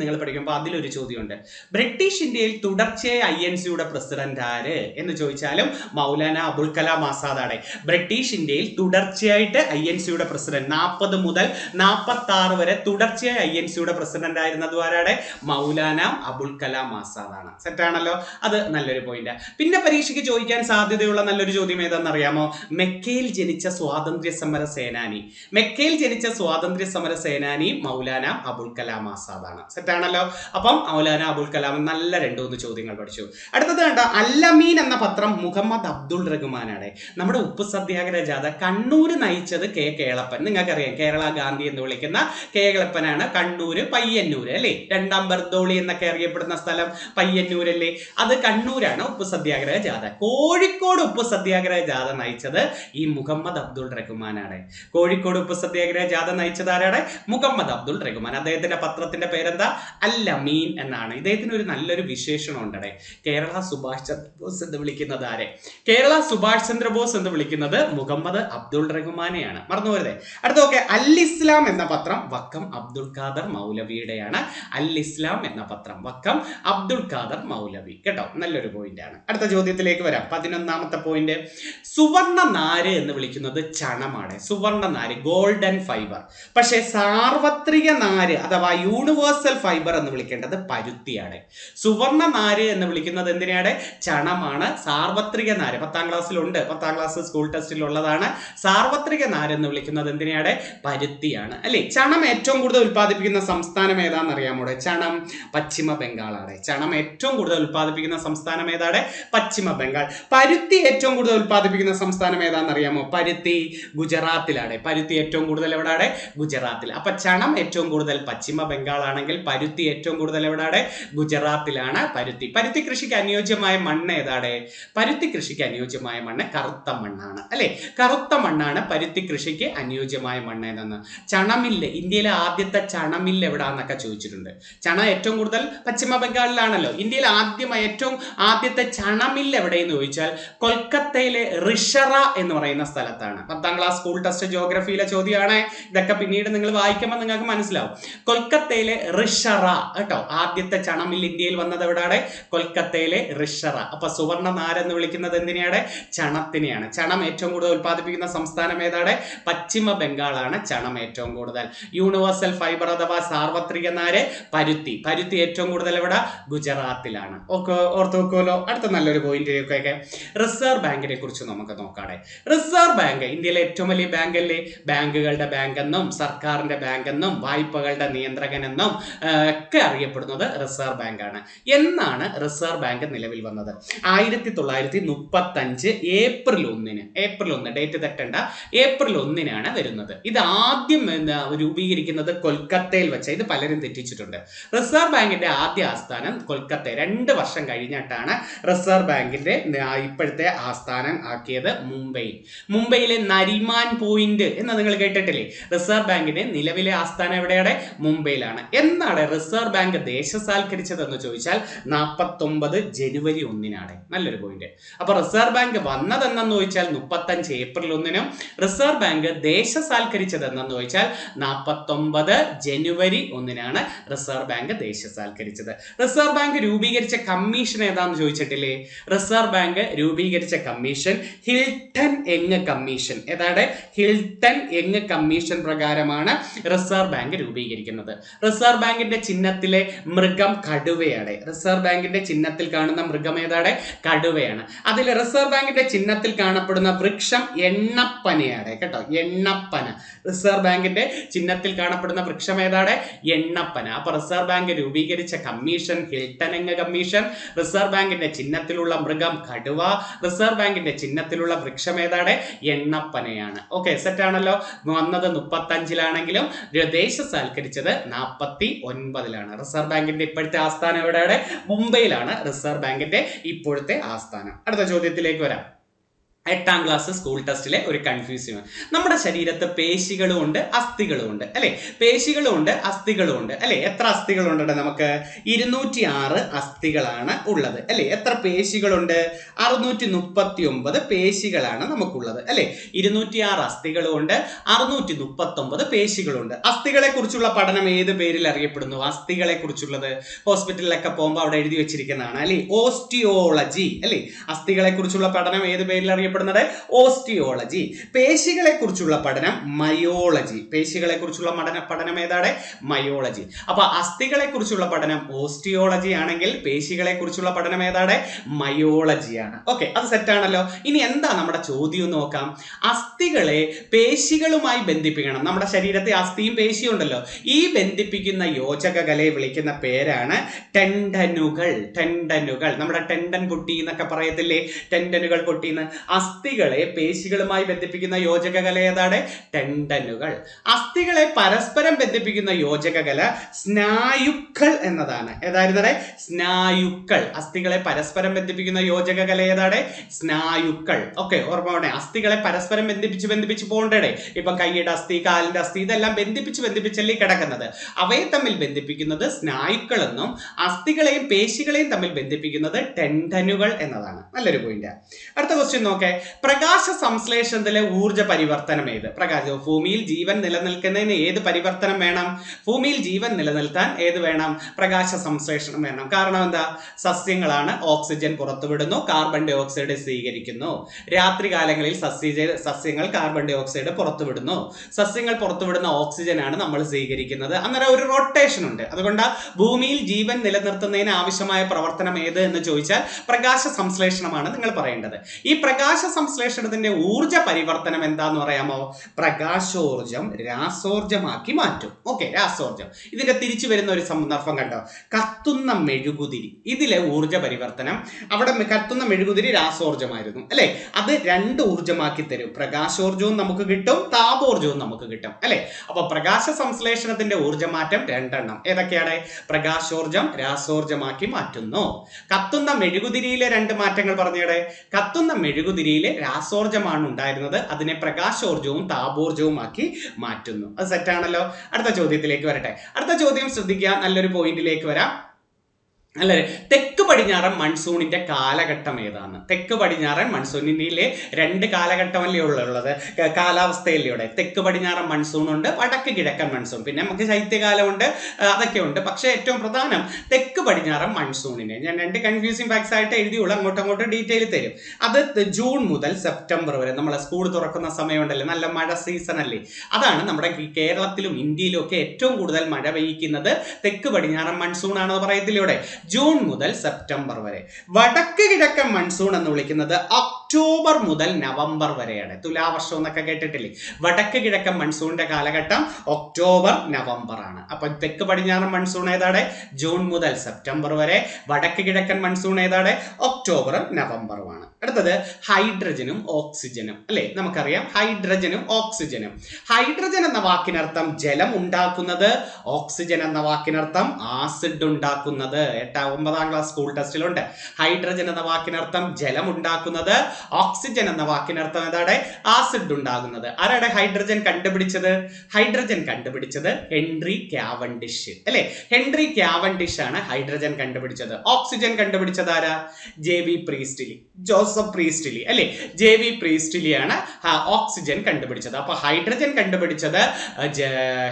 നിങ്ങൾ പഠിക്കുമ്പോൾ അതിലൊരു ചോദ്യമുണ്ട്. ബ്രിട്ടീഷ് ഇന്ത്യയിൽ തുടർച്ചയായി INCയുടെ പ്രസിഡന്റ് ആര് എന്ന് ചോദിച്ചാലും മൗലാന അബുൽ കലാം ആസാദാണ്. ബ്രിട്ടീഷ് ഇന്ത്യയിൽ തുടർച്ചയായിട്ട് INCയുടെ പ്രസിഡന്റ് 40 മുതൽ 46 വരെ തുടർച്ചയായി INCയുടെ പ്രസിഡന്റ് ആയിരുന്നത് ആരാണ്? മൗലാന അബുൽ കലാം ആസാദാണ്. സെറ്റാണല്ലോ, അത് നല്ലൊരു പോയിന്റ്. പിന്നെ പരീക്ഷയ്ക്ക് ചോദിക്കാൻ സാധ്യതയുള്ള നല്ലൊരു ചോദ്യം ഏതാണെന്നറിയാമോ? മെക്കയിൽ ജനിച്ച സ്വാതന്ത്ര്യ സമര സേനാനി. മെക്കയിൽ ജനിച്ച സ്വാതന്ത്ര്യ സമര സേനാനി മൗലാന അബുൽ കലാം ആസാദാണ്. സെറ്റാണല്ലോ. അപ്പം മൗലാന അബുൽ കലാം നല്ല 2-3 ചോദ്യങ്ങൾ പഠിച്ചു. അടുത്തത് കണ്ട അൽ-അമീൻ എന്ന പത്രം മുഹമ്മദ് അബ്ദുൾ റഹ്മാനാണ്. നമ്മുടെ ഉപ്പ് സത്യാഗ്രഹ ജാഥ കണ്ണൂര് നയിച്ചത് കേളപ്പൻ. നിങ്ങൾക്കറിയാം, കേരള ഗാന്ധി എന്ന് വിളിക്കുന്ന കേളപ്പനാണ്. കണ്ണൂര് പയ്യന്നൂര് അല്ലേ? 2ാം ബർദോളി എന്നൊക്കെ അറിയപ്പെടുന്ന സ്ഥലം പയ്യന്നൂരല്ലേ? അത് കണ്ണൂരാണ് ഉപ്പ് സത്യാഗ്രഹ ജാഥ. കോഴിക്കോട് ഉപ്പ് സത്യാഗ്രഹ ജാഥ നയിച്ചത് ഈ മുഹമ്മദ് അബ്ദുൾ റഹ്മാനാണ്. കോഴിക്കോട് ഉപ്പ് സത്യാഗ്രഹ ജാഥ നയിച്ചത് ആരാണ്? മുഹമ്മദ് അബ്ദുൾ റഹ്മാൻ. അദ്ദേഹത്തിന്റെ പത്രത്തിന്റെ പേരെന്താ? അൽ-അമീൻ എന്നാണ്. ഇദ്ദേഹത്തിന് ഒരു നല്ലൊരു വിശേഷണം ഉണ്ടേ. കേരള സുഭാഷ് ചന്ദ്രബോസ് എന്ന് വിളിക്കുന്നത് ആരെ? കേരള സുഭാഷ് ചന്ദ്രബോസ് എന്ന് വിളിക്കുന്നത് മുഹമ്മദ് അബ്ദുൾ റഹ്മാനെയാണ്. മറന്നു പോരുതേ. അടുത്ത നോക്കെ, അൽ ഇസ്ലാം എന്ന പത്രം വക്കം അബ്ദുൽ ഖാദർ മൗലവിയുടെയാണ്. അൽ ഇസ്ലാം എന്ന പത്രം വക്കം അബ്ദുൽ ഖാദർ മൗലവി. കേട്ടോ, നല്ലൊരു പോയിന്റ് ആണ്. അടുത്ത ചോദ്യത്തിലേക്ക് വരാം. 11ാമത്തെ പോയിന്റ്, സുവർണ നാര് എന്ന് വിളിക്കുന്നത് ചണമാണ്. സുവർണ നാര്, ഗോൾഡൻ ഫൈബർ. പക്ഷേ സാർവത്രിക നാര് അഥവാ യൂണിവേഴ്സൽ ഫൈബർ എന്ന് വിളിക്കേണ്ടത് പരുത്തിയാണ്. സുവർണ നാര് എന്ന് വിളിക്കുന്നത് എന്തിനാണ്? ചണമാണ്. സാർവത്രിക നാര് 10ാം ക്ലാസ്സിലുണ്ട്, 10ാം ക്ലാസ് സ്കൂൾ ടെസ്റ്റിൽ ഉള്ളതാണ്. സാർവത്രിക നാര് എന്ന് വിളിക്കുന്നത് എന്തിനാണ്? പരുത്തിയാണ് അല്ലേ? ചണം ഏറ്റവും കൂടുതൽ ഉൽപ്പാദിപ്പിക്കുന്ന സംസ്ഥാനം ഏതാണെന്ന് അറിയാമോ? ചണം പശ്ചിമ ബംഗാളാണ്. ചണം ഏറ്റവും കൂടുതൽ ഉൽപ്പാദിപ്പിക്കുന്ന സംസ്ഥാനം ഏതാണ്? പശ്ചിമ ബംഗാൾ. പരുത്തി ഏറ്റവും കൂടുതൽ ഉൽപ്പാദിപ്പിക്കുന്ന സംസ്ഥാനം ഏതാണെന്ന് അറിയാമോ? പരുത്തി ഗുജറാത്തിലാണ്. പരുത്തി ഏറ്റവും കൂടുതൽ എവിടെയാണ്? ഗുജറാത്തിൽ. അപ്പൊ ചണം ഏറ്റവും കൂടുതൽ പശ്ചിമ ബംഗാൾ ആണെങ്കിൽ പരുത്തി ഏറ്റവും കൂടുതൽ എവിടെയാണ്? ഗുജറാത്തിലാണ്. പരുത്തി കൃഷിക്ക് അനുയോജ്യമായ മണ്ണ് ഏതാണ്? പരുത്തി കൃഷിക്ക് അനുയോജ്യമായ മണ്ണ് കറുത്ത മണ്ണാണ് അല്ലെ? കറുത്ത മണ്ണാണ് പരുത്തി കൃഷിക്ക് അനുയോജ്യമായ മണ്ണ് എന്ന്. ചണമില്ല്, ഇന്ത്യയിലെ ആദ്യത്തെ ചണമില്ല് എവിടാന്നൊക്കെ ചോദിച്ചിട്ടുണ്ട്. ചണ ഏറ്റവും കൂടുതൽ പശ്ചിമ ബംഗാളിലാണല്ലോ. ഇന്ത്യയിൽ ഏറ്റവും ആദ്യത്തെ ചണമില്ല് എവിടെയെന്ന് ചോദിച്ചാൽ കൊൽക്കത്തയിലെ റിഷറ എന്ന് പറയുന്ന സ്ഥലത്താണ്. 10ാം ക്ലാസ് സ്കൂൾ ടെസ്റ്റ് ജിയോഗ്രഫിയിലെ ചോദ്യമാണ്. ഇതൊക്കെ പിന്നീട് നിങ്ങൾ വായിക്കുമ്പോൾ നിങ്ങൾക്ക് മനസ്സിലാവും. കൊൽക്കത്തയിലെ റിഷറ കേട്ടോ. ആദ്യത്തെ ചണമില്ല് ഇന്ത്യയിൽ വന്നത് എവിടെയാണ്? കൊൽക്കത്തയിലെ റിഷറ. അപ്പൊ സുവർണ നാരെന്ന് വിളിക്കുന്നത് എന്തിനെയാണ്? ചണത്തിനെയാണ്. ചണം ഏറ്റവും കൂടുതൽ ഉൽപ്പാദിപ്പിക്കുന്ന സംസ്ഥാനം ഏതാണ്? പശ്ചിമ ബംഗാളാണ് ചണം ഏറ്റവും കൂടുതൽ. യൂണിവേഴ്സൽ ഫൈബർ അഥവാ സാർവത്രിക നാര് പരുത്തി. പരുത്തി ഏറ്റവും കൂടുതൽ എവിടെ? ഗുജറാത്തിലാണ്. ഓക്കെ, ഓർത്ത് വെക്കുമല്ലോ. അടുത്ത നല്ലൊരു പോയിന്റിലേക്കൊക്കെ റിസർവ് ബാങ്കിനെ കുറിച്ച് നമുക്ക് നോക്കാടെ. റിസർവ് ബാങ്ക് ഇന്ത്യയിലെ ഏറ്റവും വലിയ ബാങ്ക് അല്ലേ? ബാങ്കുകളുടെ ബാങ്ക് എന്നും സർക്കാരിന്റെ ബാങ്ക് എന്നും വായ്പകളുടെ നിയന്ത്രകൻ എന്നും ഒക്കെ അറിയപ്പെടുന്നത് റിസർവ് ബാങ്ക് ആണ്. എന്നാണ് റിസർവ് ബാങ്ക് നിലവിൽ വന്നത്? 1935 ഏപ്രിൽ 1 ഡേറ്റ് തെറ്റണ്ട, ഏപ്രിൽ 1 വരുന്നത്. ഇത് ആദ്യം രൂപീകരിക്കുന്നത് കൊൽക്കത്തയിൽ വെച്ച്. ഇത് പലരും തെറ്റിച്ചിട്ടുണ്ട്. റിസർവ് ബാങ്കിന്റെ ആദ്യ ആസ്ഥാനം കൊൽക്കത്ത. 2 വർഷം കഴിഞ്ഞിട്ടാണ് റിസർവ് ബാങ്കിന്റെ ഇപ്പോഴത്തെ ആസ്ഥാനം ആക്കിയത് മുംബൈയിലെ നരിമാൻ പോയിന്റ് എന്ന് നിങ്ങൾ കേട്ടിട്ടില്ലേ? റിസർവ് ബാങ്കിന്റെ നിലവിലെ ആസ്ഥാനം എവിടെയാണ്? മുംബൈയിലാണ്. എന്നാണ് റിസർവ് ബാങ്ക് ദേശസാൽക്കരിച്ചതെന്ന് ചോദിച്ചാൽ 49 ജനുവരി 1 നല്ലൊരു പോയിന്റ്. അപ്പൊ റിസർവ് ബാങ്ക് വന്നതെന്നു ചോദിച്ചാൽ 35 ഏപ്രിൽ 1 റിസർവ് ബാങ്ക് ദേശസാൽക്കരിച്ചതെന്നു ചോദിച്ചാൽ 49 ജനുവരി ജനുവരി 1 റിസർവ് ബാങ്ക് ദേശസാൽക്കരിച്ചത്. റിസർവ് ബാങ്ക് രൂപീകരിച്ച കമ്മീഷൻ ഏതാന്ന് ചോദിച്ചിട്ടില്ലേ? റിസർവ് ബാങ്ക് രൂപീകരിച്ച കമ്മീഷൻ ഹിൽട്ടൺ യങ് കമ്മീഷൻ. ഏതാണ്? ഹിൽട്ടൺ യങ് കമ്മീഷൻ പ്രകാരമാണ് റിസർവ് ബാങ്ക് രൂപീകരിക്കുന്നത്. റിസർവ് ബാങ്കിന്റെ ചിഹ്നത്തിലെ മൃഗം കടുവയാണ്. റിസർവ് ബാങ്കിന്റെ ചിഹ്നത്തിൽ കാണുന്ന മൃഗം ഏതാണ്? കടുവയാണ്. അതിൽ റിസർവ് ബാങ്കിന്റെ ചിഹ്നത്തിൽ കാണപ്പെടുന്ന വൃക്ഷം എണ്ണപ്പനയാണ് കേട്ടോ. എണ്ണപ്പന. റിസർവ് ബാങ്കിന്റെ ചിഹ്നത്തിൽ കാണപ്പെടുന്ന വൃക്ഷം ഏതാണ്? എണ്ണപ്പന. അപ്പൊ റിസർവ് ബാങ്ക് രൂപീകരിച്ച commission Hilton young commission. Reserve ബാങ്കിന്റെ ചിഹ്നത്തിലുള്ള മൃഗം കടുവ. റിസർവ് ബാങ്കിന്റെ ചിഹ്നത്തിലുള്ള വൃക്ഷം ഏതാണ്? എണ്ണപ്പനയാണ്. ഓക്കെ, സെറ്റ് ആണല്ലോ. വന്നത് 35-ലാണെങ്കിലും ദേശസാൽക്കരിച്ചത് 49-ലാണ്. റിസർവ് ബാങ്കിന്റെ ഇപ്പോഴത്തെ ആസ്ഥാനം എവിടെയാണ്? മുംബൈയിലാണ് റിസർവ് ബാങ്കിന്റെ ഇപ്പോഴത്തെ ആസ്ഥാനം. അടുത്ത ചോദ്യത്തിലേക്ക് വരാം. 8ാം ക്ലാസ് സ്കൂൾ ടെസ്റ്റിലെ ഒരു കൺഫ്യൂസിങ്. നമ്മുടെ ശരീരത്ത് പേശികളും ഉണ്ട്, അസ്ഥികളും ഉണ്ട് അല്ലെ? പേശികളും ഉണ്ട്, അസ്ഥികളും ഉണ്ട് അല്ലെ? എത്ര അസ്ഥികളുണ്ട്? നമുക്ക് 206 അസ്ഥികളാണ് ഉള്ളത് അല്ലെ? എത്ര പേശികളുണ്ട്? 639 പേശികളാണ് നമുക്കുള്ളത് അല്ലെ? 206 അസ്ഥികളും ഉണ്ട്, 639 പേശികളുണ്ട്. അസ്ഥികളെ കുറിച്ചുള്ള പഠനം ഏത് പേരിൽ അറിയപ്പെടുന്നു? അസ്ഥികളെ കുറിച്ചുള്ളത് ഹോസ്പിറ്റലിലൊക്കെ പോകുമ്പോൾ അവിടെ എഴുതി വെച്ചിരിക്കുന്നതാണ് അല്ലെ? ഓസ്റ്റിയോളജി അല്ലെ? അസ്ഥികളെ കുറിച്ചുള്ള പഠനം ഏത് പേരിൽ അറിയപ്പെടുന്നത്? ഓസ്റ്റിയോളജി. പേശികളെ കുറിച്ചുള്ള പഠനം മയോളജി. പേശികളെ കുറിച്ചുള്ള പഠനം ഏതാണ്? മയോളജി. അപ്പൊ അസ്ഥികളെ കുറിച്ചുള്ള പഠനം ഓസ്റ്റിയോളജി ആണെങ്കിൽ പേശികളെ കുറിച്ചുള്ള പഠനം ഏതാണ്? മയോളജിയാണ്. ഓക്കെ, അത് സെറ്റ് ആണല്ലോ. ഇനി എന്താ നമ്മുടെ ചോദ്യം എന്ന് നോക്കാം. അസ്ഥികളെ പേശികളുമായി ബന്ധിപ്പിക്കണം. നമ്മുടെ ശരീരത്തെ അസ്ഥിയും പേശിയും ഉണ്ടല്ലോ. ഈ ബന്ധിപ്പിക്കുന്ന യോജകകളെ വിളിക്കുന്ന പേരാണ് ടെൻഡനുകൾ. ടെൻഡനുകൾ. നമ്മുടെ ടെൻഡൻ പൊട്ടി എന്നൊക്കെ പറയത്തില്ലേ? ടെൻഡനുകൾ പൊട്ടിന്ന്. അസ്ഥികളെ പേശികളുമായി ബന്ധിപ്പിക്കുന്ന യോജകകല ഏതാണ്? ടെൻഡനുകൾ. അസ്ഥികളെ പരസ്പരം ബന്ധിപ്പിക്കുന്ന യോജകകല സ്നായുക്കൾ എന്നതാണ്. ഏതായിരുന്നേ? സ്നായുക്കൾ. അസ്ഥികളെ പരസ്പരം ബന്ധിപ്പിക്കുന്ന യോജകകല ഏതാണ്? സ്നായുക്കൾ. ഓക്കെ, ഓർമ്മ വേണേ. അസ്ഥികളെ പരസ്പരം ബന്ധിപ്പിച്ച് പോകണ്ടേ? ഇപ്പം കൈയുടെ അസ്ഥി, കാലിന്റെ അസ്ഥി, ഇതെല്ലാം ബന്ധിപ്പിച്ചല്ലേ കിടക്കുന്നത്. അവയെ തമ്മിൽ ബന്ധിപ്പിക്കുന്നത് സ്നായുക്കൾ എന്നും അസ്ഥികളെയും പേശികളെയും തമ്മിൽ ബന്ധിപ്പിക്കുന്നത് ടെൻഡനുകൾ എന്നതാണ്. നല്ലൊരു പോയിന്റ്. അടുത്ത ക്വസ്റ്റ്യൻ നോക്കേ. പ്രകാശ സംശ്ലേഷണത്തിലെ ഊർജ്ജ പരിവർത്തനം ഏത്? പ്രകാശം. ഭൂമിയിൽ ജീവൻ നിലനിൽക്കുന്നതിന് ഏത് പരിവർത്തനം വേണം? ഭൂമിയിൽ ജീവൻ നിലനിൽക്കാൻ ഏത് വേണം? പ്രകാശ സംശ്ലേഷണം വേണം. കാരണം എന്താ? സസ്യങ്ങളാണ് ഓക്സിജൻ പുറത്തുവിടുന്നു, കാർബൺ ഡൈ ഓക്സൈഡ് സ്വീകരിക്കുന്നു. രാത്രി കാലങ്ങളിൽ സസ്യങ്ങൾ കാർബൺ ഡൈ ഓക്സൈഡ് പുറത്തുവിടുന്നു. സസ്യങ്ങൾ പുറത്തുവിടുന്ന ഓക്സിജൻ ആണ് നമ്മൾ സ്വീകരിക്കുന്നത്. അന്നേരം ഒരു റൊട്ടേഷൻ ഉണ്ട്. അതുകൊണ്ട് ഭൂമിയിൽ ജീവൻ നിലനിർത്തുന്നതിന് ആവശ്യമായ പ്രവർത്തനം ഏത് എന്ന് ചോദിച്ചാൽ പ്രകാശ സംശ്ലേഷണമാണ് നിങ്ങൾ പറയേണ്ടത്. ഈ പ്രകാശ സംശ്ലേഷണത്തിന്റെ ഊർജ്ജ പരിവർത്തനം എന്താന്ന് പറയാമോ? പ്രകാശോർജം രാസോർജമാക്കി മാറ്റും. ഓക്കെ, രാസോർജം. ഇതിന്റെ തിരിച്ചു വരുന്ന ഒരു സന്ദർഭം കണ്ടോ? കത്തുന്ന മെഴുകുതിരി. ഇതിലെ ഊർജ്ജ പരിവർത്തനം. അവിടെ കത്തുന്ന മെഴുകുതിരി രാസോർജമായിരുന്നു അല്ലെ? അത് 2 ഊർജ്ജമാക്കി തരും. പ്രകാശോർജവും നമുക്ക് കിട്ടും, താപോർജവും നമുക്ക് കിട്ടും അല്ലെ? അപ്പൊ പ്രകാശ സംശ്ലേഷണത്തിന്റെ ഊർജ്ജമാറ്റം 2 ഏതൊക്കെയാണ്? പ്രകാശോർജം രാസോർജമാക്കി മാറ്റുന്നു. കത്തുന്ന മെഴുകുതിരിയിലെ 2 മാറ്റങ്ങൾ പറഞ്ഞേടെ. കത്തുന്ന മെഴുകുതിരിയിലെ രാസോർജമാണ് ഉണ്ടായിരുന്നത്, അതിനെ പ്രകാശോർജവും താപോർജവും ആക്കി മാറ്റുന്നു. അത് സെറ്റാണല്ലോ. അടുത്ത ചോദ്യത്തിലേക്ക് വരട്ടെ. അടുത്ത ചോദ്യം ശ്രദ്ധിക്കുക, നല്ലൊരു പോയിന്റിലേക്ക് വരാം. അല്ലെ? തെക്ക് പടിഞ്ഞാറൻ മൺസൂണിന്റെ കാലഘട്ടം ഏതാണ്? തെക്ക് പടിഞ്ഞാറൻ മൺസൂണിലെ 2 കാലഘട്ടമല്ലേ ഉള്ളത്? കാലാവസ്ഥയല്ലേ? തെക്ക് പടിഞ്ഞാറൻ മൺസൂൺ ഉണ്ട്, വടക്ക് കിഴക്കൻ മൺസൂൺ, പിന്നെ നമുക്ക് ശൈത്യകാലമുണ്ട്, അതൊക്കെ ഉണ്ട്. പക്ഷെ ഏറ്റവും പ്രധാനം തെക്ക് പടിഞ്ഞാറൻ മൺസൂണിനെ ഞാൻ 2 കൺഫ്യൂസിംഗ് ഫാക്ട്സ് ആയിട്ട് എഴുതിയുള്ളൂ, അങ്ങോട്ട് ഡീറ്റെയിൽ തരും. അത് ജൂൺ മുതൽ സെപ്റ്റംബർ വരെ. നമ്മളെ സ്കൂൾ തുറക്കുന്ന സമയമുണ്ടല്ലേ, നല്ല മഴ സീസൺ അല്ലേ? അതാണ് നമ്മുടെ കേരളത്തിലും ഇന്ത്യയിലും ഒക്കെ ഏറ്റവും കൂടുതൽ മഴ പെയ്യിക്കുന്നത് തെക്ക് പടിഞ്ഞാറൻ മൺസൂൺ ആണെന്ന് പറയത്തിലൂടെ. ജൂൺ മുതൽ സെപ്റ്റംബർ വരെ. വടക്ക് കിഴക്കൻ മൺസൂൺ എന്ന് വിളിക്കുന്നത് ഒക്ടോബർ മുതൽ നവംബർ വരെയാണ്. തുലാവർഷം എന്നൊക്കെ കേട്ടിട്ടില്ലേ? വടക്ക് കിഴക്കൻ മൺസൂണിന്റെ കാലഘട്ടം ഒക്ടോബർ നവംബർ ആണ്. അപ്പൊ തെക്ക് പടിഞ്ഞാറൻ മൺസൂൺ ഏതാണ്? ജൂൺ മുതൽ സെപ്റ്റംബർ വരെ. വടക്ക് കിഴക്കൻ മൺസൂൺ ഏതാണ്? ഒക്ടോബറും നവംബറുമാണ്. അടുത്തത് ഹൈഡ്രജനും ഓക്സിജനും അല്ലെ? നമുക്കറിയാം ഹൈഡ്രജനും ഓക്സിജനും. ഹൈഡ്രജൻ എന്ന വാക്കിനർത്ഥം ജലം ഉണ്ടാക്കുന്നത്, ഓക്സിജൻ എന്ന വാക്കിനർത്ഥം ആസിഡ് ഉണ്ടാക്കുന്നത്. 9ാം ക്ലാസ് സ്കൂൾ ടെസ്റ്റിലുണ്ട്. ഹൈഡ്രജൻ എന്ന വാക്കിനർത്ഥം ജലം ഉണ്ടാക്കുന്നത്, ഓക്സിജൻ എന്ന വാക്കിനർത്ഥം ഏതാണ്? ആസിഡ് ഉണ്ടാകുന്നത്. ആരാണ് ഹൈഡ്രജൻ കണ്ടുപിടിച്ചത്? ഹൈഡ്രജൻ കണ്ടുപിടിച്ചത് ഹെൻറി കാവൻഡിഷ് അല്ലെ. ഹെൻറി കാവൻഡിഷ് ആണ് ഹൈഡ്രജൻ കണ്ടുപിടിച്ചത്. ഓക്സിജൻ കണ്ടുപിടിച്ചത് ആരാ? ജെ.വി. പ്രീസ്റ്റ്ലി, ജോസഫ് പ്രീസ്റ്റ്ലി അല്ലെ. ജെ.വി. പ്രീസ്റ്റ്ലിയാണ് ഓക്സിജൻ കണ്ടുപിടിച്ചത്. അപ്പൊ ഹൈഡ്രജൻ കണ്ടുപിടിച്ചത്,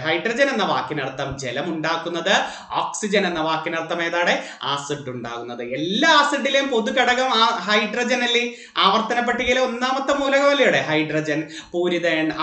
ഹൈഡ്രജൻ എന്ന വാക്കിനർത്ഥം ജലം ഉണ്ടാക്കുന്നത്, ഓക്സിജൻ എന്ന വാക്കിനർത്ഥം ഏതാണ്? ആസിഡ് ഉണ്ടാകുന്നത്. എല്ലാ ആസിഡിലെയും പൊതു ഘടകം ഹൈഡ്രജൻ അല്ലേ. ആവർത്തന പട്ടികയിലെ ഒന്നാമത്തെ മൂലകമല്ലേ ഹൈഡ്രജൻ.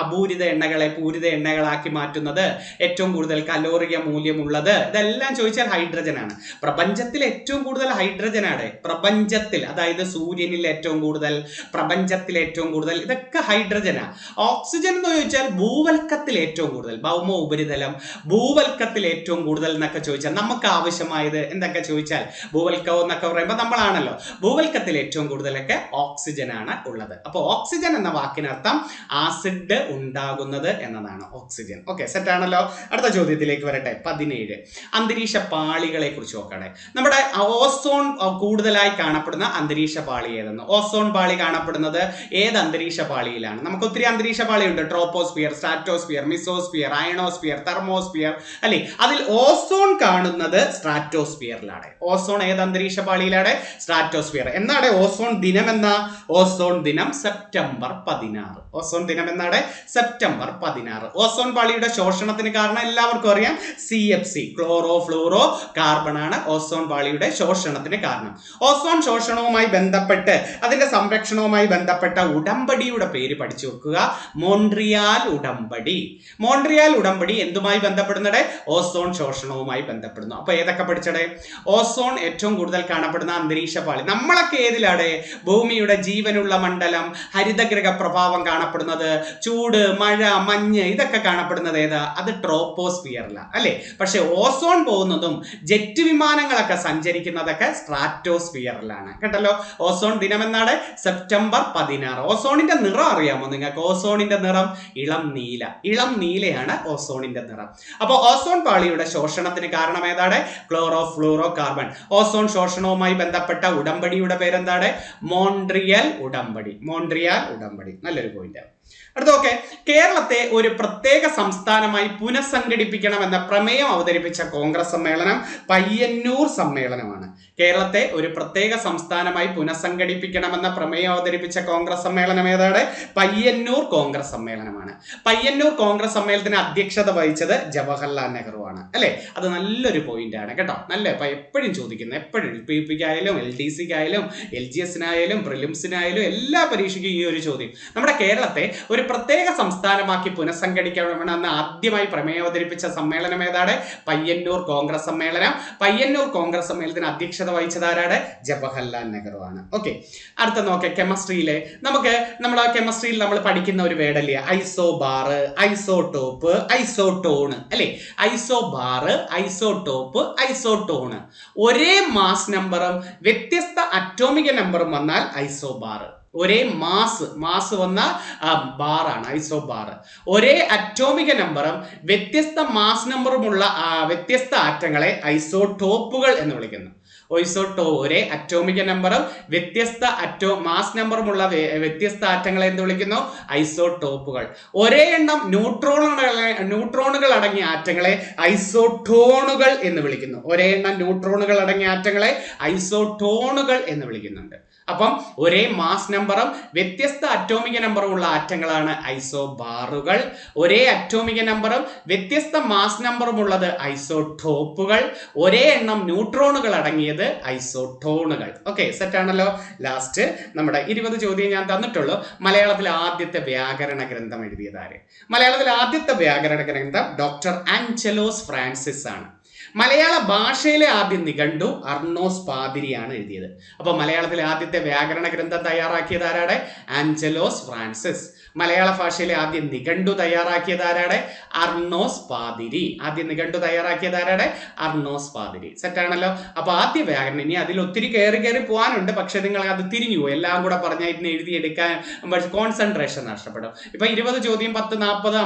അപൂരിത എണ്ണകളെ പൂരിത എണ്ണകളാക്കി മാറ്റുന്നത്, ഏറ്റവും കൂടുതൽ കലോറിക മൂല്യമുള്ളത്, ഇതെല്ലാം ചോദിച്ചാൽ ഹൈഡ്രജൻ ആണ്. പ്രപഞ്ചത്തിൽ ഏറ്റവും കൂടുതൽ ഹൈഡ്രജൻ ആണ്. പ്രപഞ്ചത്തിൽ, അതായത് സൂര്യനിൽ ഏറ്റവും കൂടുതൽ, പ്രപഞ്ചത്തിൽ ഏറ്റവും കൂടുതൽ, ഇതൊക്കെ ഹൈഡ്രജനാ. ഓക്സിജൻ എന്ന് ചോദിച്ചാൽ ഭൂവൽക്കത്തിൽ ഏറ്റവും കൂടുതൽ, ഭൗമ ഉപരിതലം, ഭൂവൽക്കത്തിൽ ഏറ്റവും കൂടുതൽ എന്നൊക്കെ ചോദിച്ചാൽ നമുക്ക് ആവശ്യമായത് എന്തൊക്കെ ചോദിച്ചാൽ ഭൂവൽക്കം എന്നൊക്കെ പറയുമ്പോൾ നമ്മളാണല്ലോ. ഭൂവൽക്കത്തിൽ ഏറ്റവും കൂടുതലൊക്കെ ഓക്സിജൻ ആണ് ഉള്ളത്. അപ്പൊ ഓക്സിജൻ എന്ന വാക്കിനർത്ഥം ആസിഡ് ഉണ്ടാകുന്നത് എന്നതാണ് ഓക്സിജൻ. ഓക്കെ, സെറ്റ് ആണല്ലോ. അടുത്ത ചോദ്യത്തിലേക്ക് വരട്ടെ. 17 അന്തരീക്ഷ പാളികളെ കുറിച്ച് നോക്കട്ടെ. നമ്മുടെ ഓസോൺ കൂടുതലായി കാണപ്പെടുന്ന അന്തരീക്ഷ പാളി ഏതെന്ന്? ഓസോൺ പാളി കാണപ്പെടുന്നത് ഏത് അന്തരീക്ഷ പാളിയിലാണ്? നമുക്ക് ഒത്തിരി അന്തരീക്ഷ പാളിയുണ്ട്. Troposphere, stratosphere, mesosphere, ionosphere, thermosphere അല്ലെ. അതിൽ ഓസോൺ കാണുന്നത് സ്ട്രാറ്റോസ്ഫിയറിലാണ്. ഓസോൺ ഏത് അന്തരീക്ഷ പാളിയിലാണ്? സ്ട്രാറ്റോസ്ഫിയർ. എന്നാണ് ഓസോൺ ദിനം? ഓസോൺ ദിനം സെപ്റ്റംബർ 16. ഓസോൺ ദിനം എന്നാണ്? സെപ്റ്റംബർ 16. ഓസോൺ പാളിയുടെ ശോഷണത്തിന് കാരണം എല്ലാവർക്കും അറിയാം, CFC, ക്ലോറോ ഫ്ലൂറോ കാർബൺ ആണ് ഓസോൺ പാളിയുടെ ശോഷണത്തിന് കാരണം. ഓസോൺ ശോഷണവുമായി ബന്ധപ്പെട്ട്, അതിന്റെ സംരക്ഷണവുമായി ബന്ധപ്പെട്ട ഉടമ്പടിയുടെ പേര് പഠിച്ചു വെക്കുക. മോൺട്രിയാൽ ഉടമ്പടി. മോൺട്രിയാൽ ഉടമ്പടി എന്തുമായി ബന്ധപ്പെടുന്നത്? ഓസോൺ ശോഷണവുമായി ബന്ധപ്പെടുന്നു. അപ്പൊ ഏതൊക്കെ പഠിച്ചടേ? ഓസോൺ ഏറ്റവും കൂടുതൽ കാണപ്പെടുന്ന അന്തരീക്ഷ പാളി. നമ്മളൊക്കെ ഏതിലാണ്? ഭൂമിയുടെ ജീവനുള്ള മണ്ഡലം, ഹരിതഗ്രഹ പ്രഭാവം കാണപ്പെടുന്നത്, ചൂട്, മഴ, മഞ്ഞ്, ഇതൊക്കെ കാണപ്പെടുന്നത് ഏതാ? അത് ട്രോപ്പോസ്ഫിയറിലാണ് അല്ലെ. പക്ഷെ ഓസോൺ പോകുന്നതും ജെറ്റ് വിമാനങ്ങളൊക്കെ സഞ്ചരിക്കുന്നതൊക്കെ സ്ട്രാറ്റോസ്ഫിയറിലാണ്. കേട്ടല്ലോ. ഓസോൺ ദിനം എന്നാണ്? സെപ്റ്റംബർ 16. ഓസോണിന്റെ നിറം അറിയാമോ നിങ്ങൾക്ക്? ഓസോണിന്റെ നിറം ഇളം നീല. ഇളം നീലയാണ് ഓസോണിന്റെ നിറം. അപ്പൊ ഓസോൺ പാളിയുടെ ശോഷണത്തിന് കാരണം ഏതാണ്? Chloro fluoro carbon. ഓസോൺ ശോഷണവുമായി ബന്ധപ്പെട്ട ഉടമ്പടിയുടെ പേരെന്താണ്? മോൺട്രിയൽ ഉടമ്പടി. മോൺട്രിയൽ ഉടമ്പടി. നല്ലൊരു പോയിന്റ്. അടുത്ത ഓക്കെ. കേരളത്തെ ഒരു പ്രത്യേക സംസ്ഥാനമായി പുനഃസംഘടിപ്പിക്കണമെന്ന പ്രമേയം അവതരിപ്പിച്ച കോൺഗ്രസ് സമ്മേളനം പയ്യന്നൂർ സമ്മേളനമാണ്. കേരളത്തെ ഒരു പ്രത്യേക സംസ്ഥാനമായി പുനഃസംഘടിപ്പിക്കണമെന്ന പ്രമേയം അവതരിപ്പിച്ച കോൺഗ്രസ് സമ്മേളനം ഏതാണ്? പയ്യന്നൂർ കോൺഗ്രസ് സമ്മേളനമാണ്. പയ്യന്നൂർ കോൺഗ്രസ് സമ്മേളനത്തിന് അധ്യക്ഷത വഹിച്ചത് ജവഹർലാൽ നെഹ്റു ആണ് അല്ലെ. അത് നല്ലൊരു പോയിന്റ് ആണ് കേട്ടോ. നല്ല എപ്പോഴും ചോദിക്കുന്നത്, എപ്പോഴും LPUPക്കായാലും LDCക്കായാലും LGSനായാലും പ്രിലിംസിനായാലും എല്ലാ പരീക്ഷയ്ക്കും ഈ ഒരു ചോദ്യം. നമ്മുടെ കേരളത്തെ ഒരു പ്രത്യേക സംസ്ഥാനമാക്കി പുനഃസംഘടിക്കണമെന്ന് ആദ്യമായി പ്രമേയം അവതരിപ്പിച്ച സമ്മേളനം ഏതാണ്? പയ്യന്നൂർ കോൺഗ്രസ് സമ്മേളനം. പയ്യന്നൂർ കോൺഗ്രസ് സമ്മേളനത്തിന് അധ്യക്ഷത വഹിച്ചത് ആരാണ്? ജവഹർലാൽ നെഹ്റു ആണ്. ഓക്കെ, അടുത്ത നോക്കെ. കെമിസ്ട്രിയിലെ നമ്മൾ കെമിസ്ട്രിയിൽ നമ്മൾ പഠിക്കുന്ന ഒരു വേർഡല്ലേ ഐസോബാർ, ഐസോടോപ്പ്, ഐസോട്ടോണ് അല്ലെ. Isobar, isotope, isotone. ഒരേ മാസ് നമ്പറും വ്യത്യസ്ത അറ്റോമിക നമ്പറും വന്നാൽ ഐസോബാർ. ഒരേ മാസ് വന്ന ബാറാണ് ഐസോബാർ. ഒരേ അറ്റോമിക നമ്പറും വ്യത്യസ്ത മാസ് നമ്പറുമുള്ള വ്യത്യസ്ത ആറ്റങ്ങളെ ഐസോടോപ്പുകൾ എന്ന് വിളിക്കുന്നു. ഒരേ അറ്റോമിക നമ്പറും വ്യത്യസ്ത മാസ് നമ്പറുമുള്ള വ്യത്യസ്ത ആറ്റങ്ങളെ എന്ത് വിളിക്കുന്നു? ഐസോടോപ്പുകൾ. ഒരേ എണ്ണം ന്യൂട്രോണുകൾ അടങ്ങിയ ആറ്റങ്ങളെ ഐസോട്ടോണുകൾ എന്ന് വിളിക്കുന്നു. ഒരേ എണ്ണം ന്യൂട്രോണുകൾ അടങ്ങിയ ആറ്റങ്ങളെ ഐസോട്ടോണുകൾ എന്ന് വിളിക്കുന്നുണ്ട്. അപ്പം ഒരേ മാസ് നമ്പറും വ്യത്യസ്ത അറ്റോമിക നമ്പറും ഉള്ള ആറ്റങ്ങളാണ് ഐസോബാറുകൾ. ഒരേ അറ്റോമിക നമ്പറും വ്യത്യസ്ത മാസ് നമ്പറും ഉള്ളത് ഐസോടോപ്പുകൾ. ഒരേ എണ്ണം ന്യൂട്രോണുകൾ അടങ്ങിയത് ഐസോട്ടോണുകൾ. ഓക്കെ, സെറ്റ് ആണല്ലോ. ലാസ്റ്റ് നമ്മുടെ 20 ചോദ്യം ഞാൻ തന്നിട്ടുള്ളൂ. മലയാളത്തിലെ ആദ്യത്തെ വ്യാകരണ ഗ്രന്ഥം എഴുതിയതാര്? മലയാളത്തിലെ ആദ്യത്തെ വ്യാകരണ ഗ്രന്ഥം ഡോക്ടർ ആഞ്ചലോസ് ഫ്രാൻസിസ് ആണ്. മലയാള ഭാഷയിലെ ആദ്യ നിഘണ്ടു അർണോസ് പാതിരിയാണ് എഴുതിയത്. അപ്പൊ മലയാളത്തിലെ ആദ്യത്തെ വ്യാകരണ ഗ്രന്ഥം തയ്യാറാക്കിയത് ആരാണ്? ആഞ്ചലോസ് ഫ്രാൻസിസ്. മലയാള ഭാഷയിലെ ആദ്യ നിഘണ്ടു തയ്യാറാക്കിയത് ആരാടെ? അർണോസ് പാതിരി. ആദ്യ നിഘണ്ടു തയ്യാറാക്കിയത് ആരാടെ? അർണോസ് പാതിരി. സെറ്റാണല്ലോ. അപ്പൊ ആദ്യ വ്യാകരണം, ഇനി അതിൽ ഒത്തിരി കയറി പോകാനുണ്ട്, പക്ഷെ നിങ്ങൾ അത് തിരിഞ്ഞു പോകും. എല്ലാം കൂടെ പറഞ്ഞാൽ ഇതിനെ എഴുതിയെടുക്കാൻ കോൺസെൻട്രേഷൻ നഷ്ടപ്പെടും. ഇപ്പൊ 20 ചോദ്യം 10, 40,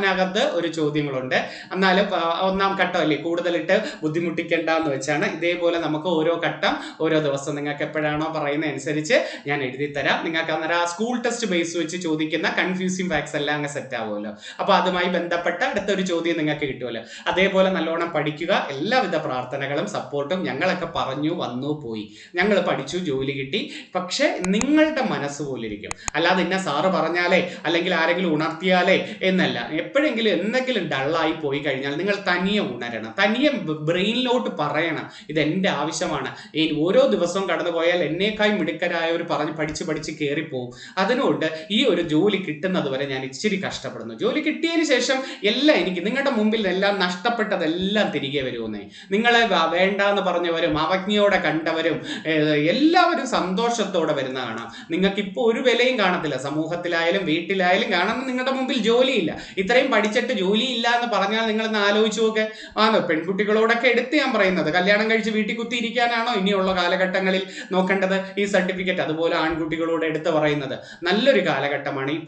50 ഒരു ചോദ്യങ്ങളുണ്ട്. എന്നാലും ഒന്നാം ഘട്ടം അല്ലേ, കൂടുതലിട്ട് ബുദ്ധിമുട്ടിക്കേണ്ടെന്ന് വെച്ചാണ്. ഇതേപോലെ നമുക്ക് ഓരോ ഘട്ടം ഓരോ ദിവസം നിങ്ങൾക്ക് എപ്പോഴാണോ പറയുന്ന അനുസരിച്ച് ഞാൻ എഴുതി തരാം. നിങ്ങൾക്ക് അന്നേരം ആ സ്കൂൾ ടെസ്റ്റ് ബേസ് വെച്ച് ചോദിക്കുന്ന കൺഫ്യൂസിംഗ് ഫാക്ട്സ് എല്ലാം അങ്ങ് സെറ്റ് ആവുമല്ലോ. അപ്പൊ അതുമായി ബന്ധപ്പെട്ട അടുത്തൊരു ചോദ്യം നിങ്ങൾക്ക് കിട്ടുമല്ലോ. അതേപോലെ നല്ലോണം പഠിക്കുക. എല്ലാവിധ പ്രാർത്ഥനകളും സപ്പോർട്ടും. ഞങ്ങളൊക്കെ പറഞ്ഞു വന്നു പോയി, ഞങ്ങൾ പഠിച്ചു, ജോലി കിട്ടി. പക്ഷെ നിങ്ങളുടെ മനസ്സ് പോലിരിക്കും. അല്ലാതെ ഇന്ന സാറ് പറഞ്ഞാലേ അല്ലെങ്കിൽ ആരെങ്കിലും ഉണർത്തിയാലേ എന്നല്ല. എപ്പോഴെങ്കിലും എന്തെങ്കിലും ഡള്ളായി പോയി കഴിഞ്ഞാൽ നിങ്ങൾ തനിയെ ഉണരണം, തനിയെ ബ്രെയിനിലോട്ട് പറയണം, ഇത് എൻ്റെ ആവശ്യമാണ്. ഓരോ ദിവസവും കടന്നു പോയാൽ എന്നേക്കായി മിടുക്കരായവർ പഠിച്ച് കയറിപ്പോവും. അതിനോട് ഈ ഒരു ജോലി കിട്ടുന്നത് വരെ ഞാൻ ഇച്ചിരി കഷ്ടപ്പെടുന്നു. ജോലി കിട്ടിയതിന് ശേഷം എല്ലാം എനിക്ക് നിങ്ങളുടെ മുമ്പിൽ എല്ലാം നഷ്ടപ്പെട്ടതെല്ലാം തിരികെ വരുമെന്നേ. നിങ്ങളെ വേണ്ടാന്ന് പറഞ്ഞവരും അവജ്ഞയോടെ കണ്ടവരും എല്ലാവരും സന്തോഷത്തോടെ വരുന്ന കാണാം. നിങ്ങൾക്ക് ഇപ്പോൾ ഒരു വിലയും കാണത്തില്ല. സമൂഹത്തിലായാലും വീട്ടിലായാലും കാണുന്ന നിങ്ങളുടെ മുമ്പിൽ ജോലിയില്ല. ഇത്രയും പഠിച്ചിട്ട് ജോലിയില്ല എന്ന് പറഞ്ഞാൽ നിങ്ങളൊന്ന് ആലോചിച്ച് നോക്കെ. പെൺകുട്ടികളോടൊക്കെ എടുത്ത് ഞാൻ പറയുന്നത്, കല്യാണം കഴിച്ച് വീട്ടിൽ കുത്തിയിരിക്കാനാണോ ഇനിയുള്ള കാലഘട്ടങ്ങളിൽ നോക്കേണ്ടത് ഈ സർട്ടിഫിക്കറ്റ്? അതുപോലെ ആൺകുട്ടികളോട് എടുത്ത് പറയുന്നത്, നല്ലൊരു കാലഘട്ടമാണ് ഈ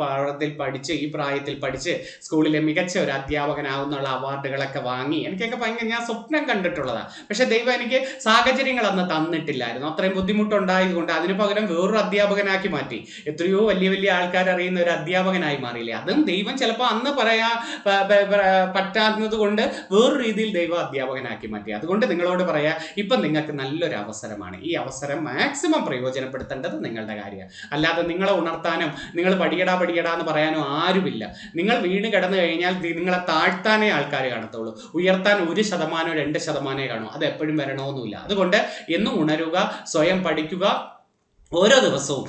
പ്രായത്തിൽ പഠിച്ച് സ്കൂളിലെ മികച്ച ഒരു അധ്യാപകനാവുന്നുള്ള അവാർഡുകളൊക്കെ വാങ്ങി എനിക്കൊക്കെ ഭയങ്കര ഞാൻ സ്വപ്നം കണ്ടിട്ടുള്ളതാണ്. പക്ഷെ ദൈവം എനിക്ക് സാഹചര്യങ്ങൾ അന്ന് തന്നിട്ടില്ലായിരുന്നു. അത്രയും ബുദ്ധിമുട്ടുണ്ടായതുകൊണ്ട് അതിന് പകരം വേറൊരു അധ്യാപകനാക്കി മാറ്റി. എത്രയോ വലിയ വലിയ ആൾക്കാർ അറിയുന്ന ഒരു അധ്യാപകനായി മാറിയില്ലേ? അതും ദൈവം ചിലപ്പോൾ അന്ന് പറ്റാത്തത് കൊണ്ട് വേറൊരു രീതിയിൽ ദൈവം അധ്യാപകനാക്കി മാറ്റി. അതുകൊണ്ട് നിങ്ങളോട് പറയാ, ഇപ്പം നിങ്ങൾക്ക് നല്ലൊരു അവസരമാണ്. ഈ അവസരം മാക്സിമം പ്രയോജനപ്പെടുത്തേണ്ടത് നിങ്ങളുടെ കാര്യമാണ്. അല്ലാതെ നിങ്ങളെ ഉണർത്താനും നിങ്ങൾ പഠിയടാ എന്ന് പറയാനോ ആരുമില്ല. നിങ്ങൾ വീണ് കിടന്നു കഴിഞ്ഞാൽ നിങ്ങളെ താഴ്ത്താനേ ആൾക്കാർ കാണത്തുള്ളൂ. ഉയർത്താൻ 1%, 2% കാണും. അത് എപ്പോഴും വരണമെന്നില്ല. അതുകൊണ്ട് എന്നും ഉണരുക, സ്വയം പഠിക്കുക. ഓരോ ദിവസവും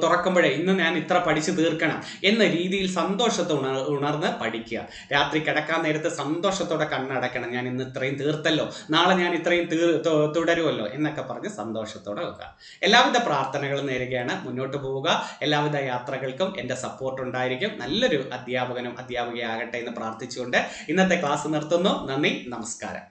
തുറക്കുമ്പോഴേ ഇന്ന് ഞാൻ ഇത്ര പഠിച്ചു തീർക്കണം എന്ന രീതിയിൽ സന്തോഷത്തോടെ ഉണർന്ന് പഠിക്കുക. രാത്രി കിടക്കാൻ നേരത്ത് സന്തോഷത്തോടെ കണ്ണടക്കണം. ഞാൻ ഇന്ന് ഇത്രയും തീർത്തല്ലോ, നാളെ ഞാൻ ഇത്രയും തുടരുമല്ലോ എന്നൊക്കെ പറഞ്ഞ് സന്തോഷത്തോടെ വെക്കുക. എല്ലാവിധ പ്രാർത്ഥനകളും നേരുകയാണ്. മുന്നോട്ട് പോവുക. എല്ലാവിധ യാത്രകൾക്കും എൻ്റെ സപ്പോർട്ട് ഉണ്ടായിരിക്കും. നല്ലൊരു അധ്യാപകനും അധ്യാപികയാകട്ടെ എന്ന് പ്രാർത്ഥിച്ചുകൊണ്ട് ഇന്നത്തെ ക്ലാസ് നിർത്തുന്നു. നന്ദി, നമസ്കാരം.